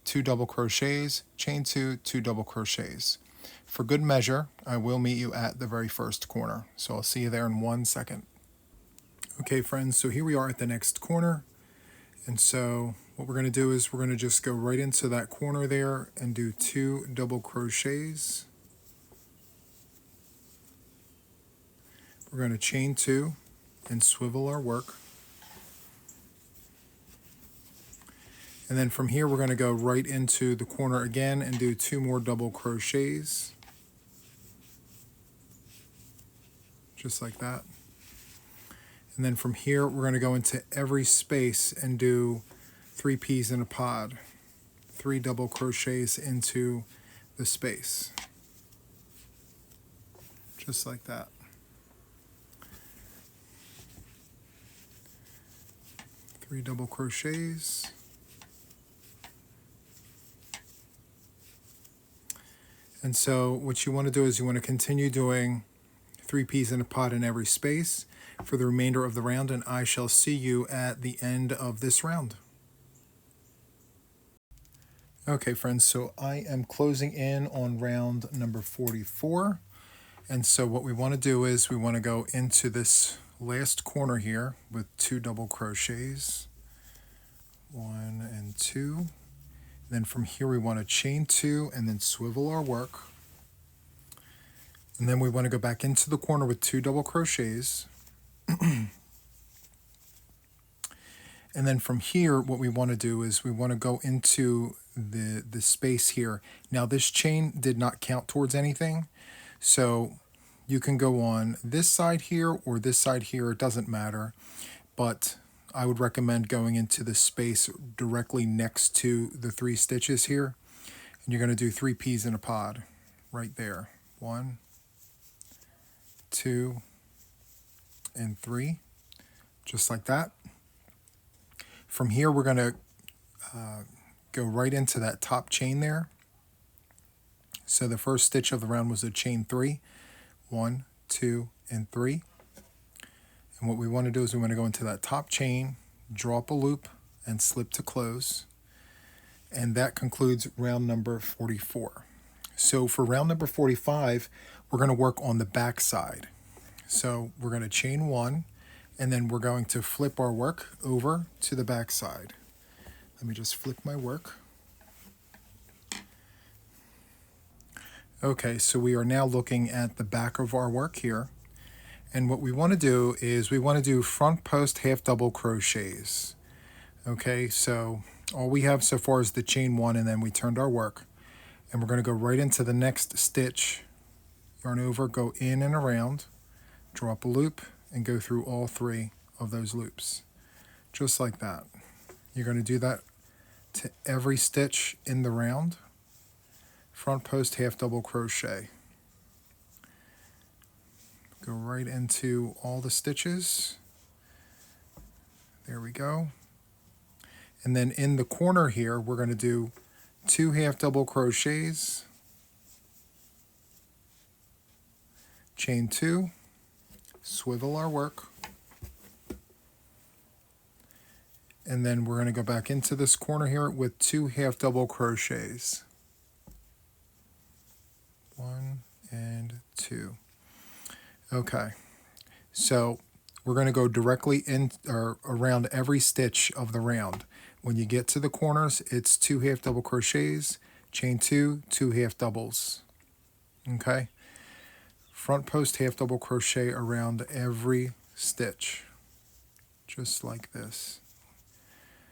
2 double crochets, chain 2, 2 double crochets. For good measure, I will meet you at the very first corner. So I'll see you there in 1 second. Okay, friends, so here we are at the next corner. And so what we're going to do is we're going to just go right into that corner there and do 2 double crochets. We're going to chain 2 and swivel our work. And then from here, we're going to go right into the corner again and do 2 more double crochets. Just like that. And then from here, we're going to go into every space and do 3 peas in a pod. 3 double crochets into the space. Just like that. Three double crochets. And so what you want to do is you want to continue doing 3 peas in a pod in every space for the remainder of the round, and I shall see you at the end of this round. Okay, friends, so I am closing in on round number 44. And so what we want to do is we want to go into this last corner here with 2 double crochets. 1 and 2. Then from here we want to chain 2 and then swivel our work. And then we want to go back into the corner with 2 double crochets. And then from here, what we want to do is we want to go into the space here. Now this chain did not count towards anything, so you can go on this side here or this side here, it doesn't matter, but I would recommend going into the space directly next to the 3 stitches here, and you're going to do 3 peas in a pod right there. 1, 2, and 3, just like that. From here, we're going to go right into that top chain there. So the first stitch of the round was a chain 3, 1, 2, and 3. And what we want to do is we want to go into that top chain, draw up a loop, and slip to close. And that concludes round number 44. So for round number 45, we're going to work on the back side. So we're going to chain 1, and then we're going to flip our work over to the back side. Let me just flip my work. Okay, so we are now looking at the back of our work here. And what we want to do is we want to do front post half double crochets. Okay, so all we have so far is the chain 1, and then we turned our work. And we're going to go right into the next stitch, yarn over, go in and around, draw up a loop, and go through all 3 of those loops. Just like that. You're going to do that to every stitch in the round. Front post half double crochet. Go right into all the stitches. There we go. And then in the corner here, we're going to do 2 half double crochets, chain 2, swivel our work, and then we're going to go back into this corner here with 2 half double crochets. 1 and 2. Okay, so we're going to go directly in or around every stitch of the round. When you get to the corners, it's 2 half double crochets, chain 2, 2 half doubles. Okay, front post half double crochet around every stitch, just like this.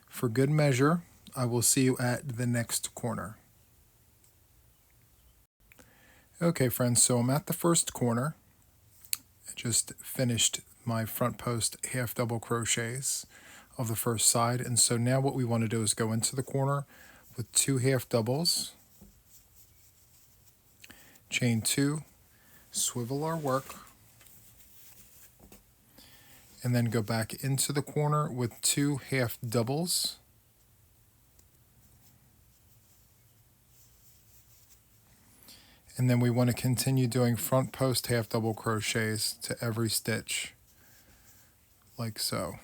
For good measure, I will see you at the next corner. Okay friends, so I'm at the first corner. I just finished my front post half double crochets of the first side, and so now what we want to do is go into the corner with 2 half doubles, chain 2, swivel our work, and then go back into the corner with 2 half doubles, and then we want to continue doing front post half double crochets to every stitch, like so.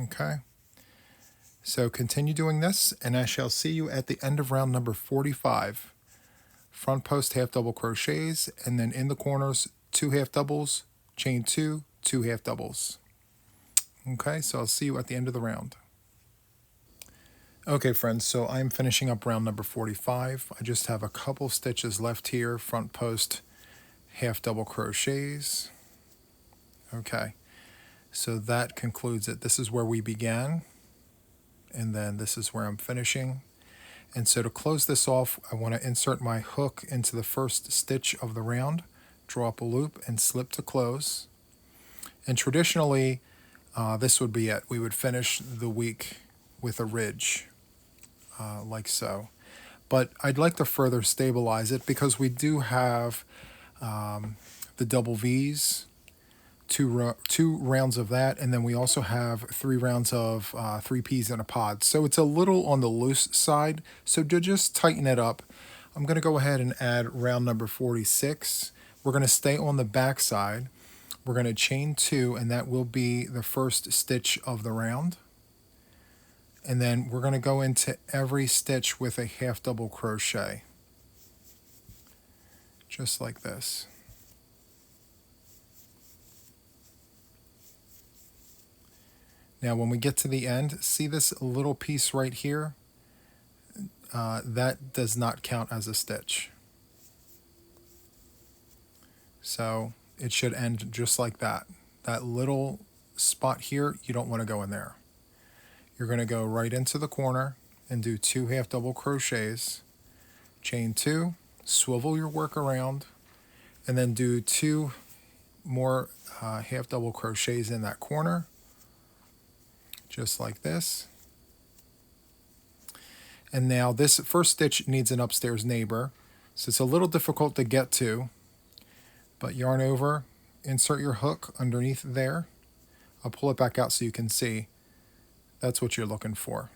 Okay, so continue doing this, and I shall see you at the end of round number 45. Front post half double crochets, and then in the corners 2 half doubles, chain 2, 2 half doubles. Okay, so I'll see you at the end of the round. Okay friends, so I'm finishing up round number 45. I just have a couple stitches left here, front post half double crochets. Okay, so that concludes it. This is where we began, and then this is where I'm finishing. And so to close this off, I want to insert my hook into the first stitch of the round, draw up a loop, and slip to close. And traditionally, this would be it. We would finish the week with a ridge, like so. But I'd like to further stabilize it because we do have the double V's, two rounds of that, and then we also have 3 rounds of 3 peas in a pod. So it's a little on the loose side. So to just tighten it up, I'm going to go ahead and add round number 46. We're going to stay on the back side. We're going to chain 2, and that will be the first stitch of the round. And then we're going to go into every stitch with a half double crochet, just like this. Now when we get to the end, see this little piece right here? That does not count as a stitch. So it should end just like that. That little spot here, you don't want to go in there. You're going to go right into the corner and do 2 half double crochets, chain 2, swivel your work around, and then do 2 more half double crochets in that corner, just like this. And now this first stitch needs an upstairs neighbor, so it's a little difficult to get to, but yarn over, insert your hook underneath there. I'll pull it back out so you can see. That's what you're looking for.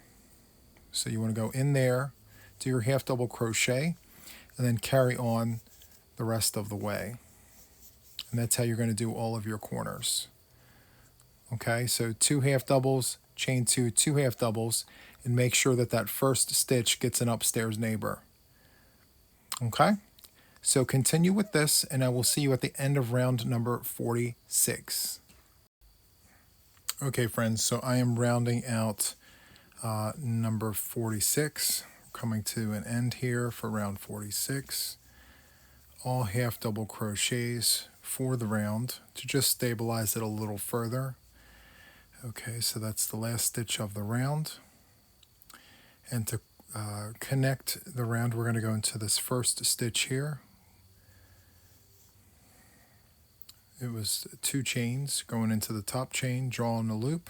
So you want to go in there, do your half double crochet, and then carry on the rest of the way. And that's how you're going to do all of your corners. Okay, so 2 half doubles, chain 2, 2 half doubles, and make sure that that first stitch gets an upstairs neighbor. Okay, so continue with this, and I will see you at the end of round number 46. Okay friends, so I am rounding out number 46, coming to an end here for round 46. All half double crochets for the round to just stabilize it a little further. Okay, so that's the last stitch of the round. And to connect the round, we're going to go into this first stitch here. It was 2 chains going into the top chain, draw on a loop,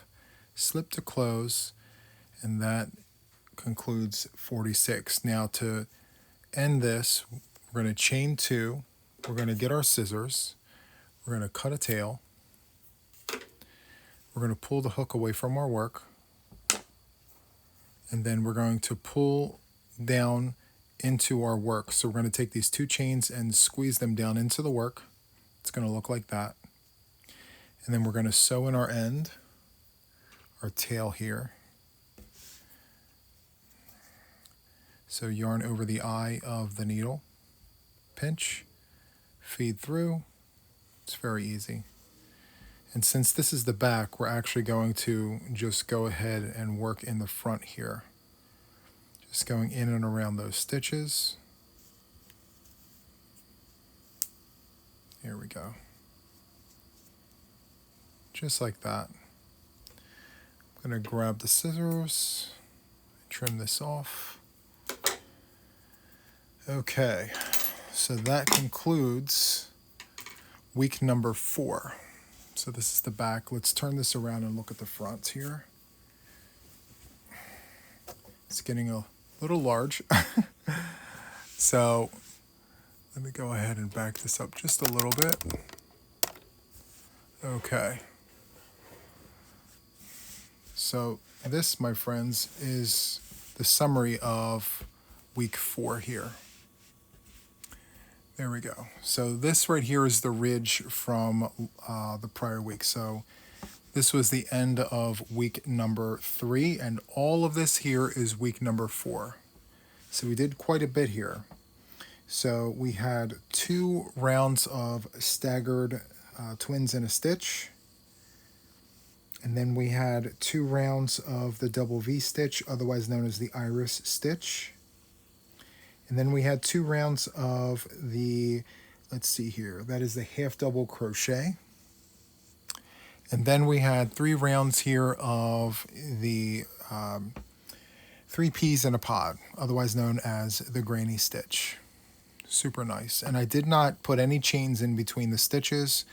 slip to close, and that concludes 46. Now to end this, we're going to chain 2, we're going to get our scissors, we're going to cut a tail, we're going to pull the hook away from our work, and then we're going to pull down into our work. So we're going to take these 2 chains and squeeze them down into the work. It's going to look like that. And then we're going to sew in our end, our tail here. So yarn over the eye of the needle, pinch, feed through. It's very easy. And since this is the back, we're actually going to just go ahead and work in the front here. Just going in and around those stitches. Here we go. Just like that. I'm going to grab the scissors, trim this off. Okay, so that concludes week number 4. So this is the back. Let's turn this around and look at the front here. It's getting a little large. So let me go ahead and back this up just a little bit. Okay. So this, my friends, is the summary of week 4 here. There we go. So this right here is the ridge from the prior week. So this was the end of week number 3, and all of this here is week number 4. So we did quite a bit here. So we had 2 rounds of staggered twins in a stitch. And then we had 2 rounds of the double V stitch, otherwise known as the iris stitch. And then we had 2 rounds of the, let's see here, that is the half double crochet. And then we had 3 rounds here of the 3 peas in a pod, otherwise known as the granny stitch. Super nice. And I did not put any chains in between the stitches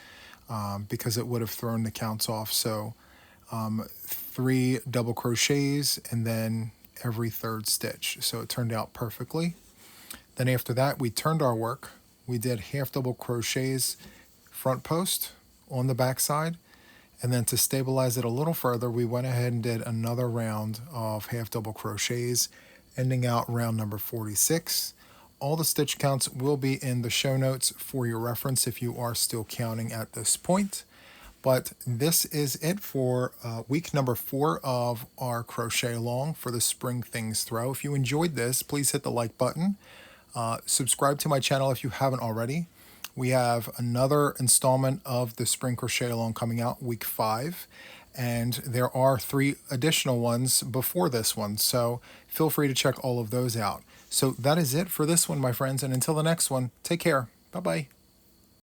because it would have thrown the counts off. So 3 double crochets and then every 3rd stitch. So it turned out perfectly. Then after that, we turned our work. We did half double crochets front post on the back side. And then to stabilize it a little further, we went ahead and did another round of half double crochets, ending out round number 46. All the stitch counts will be in the show notes for your reference if you are still counting at this point. But this is it for week number 4 of our Crochet Along for the Spring Things Throw. If you enjoyed this, please hit the like button. Subscribe to my channel if you haven't already. We have another installment of the Spring Crochet Along coming out week 5. And there are 3 additional ones before this one. So feel free to check all of those out. So that is it for this one, my friends. And until the next one, take care. Bye-bye.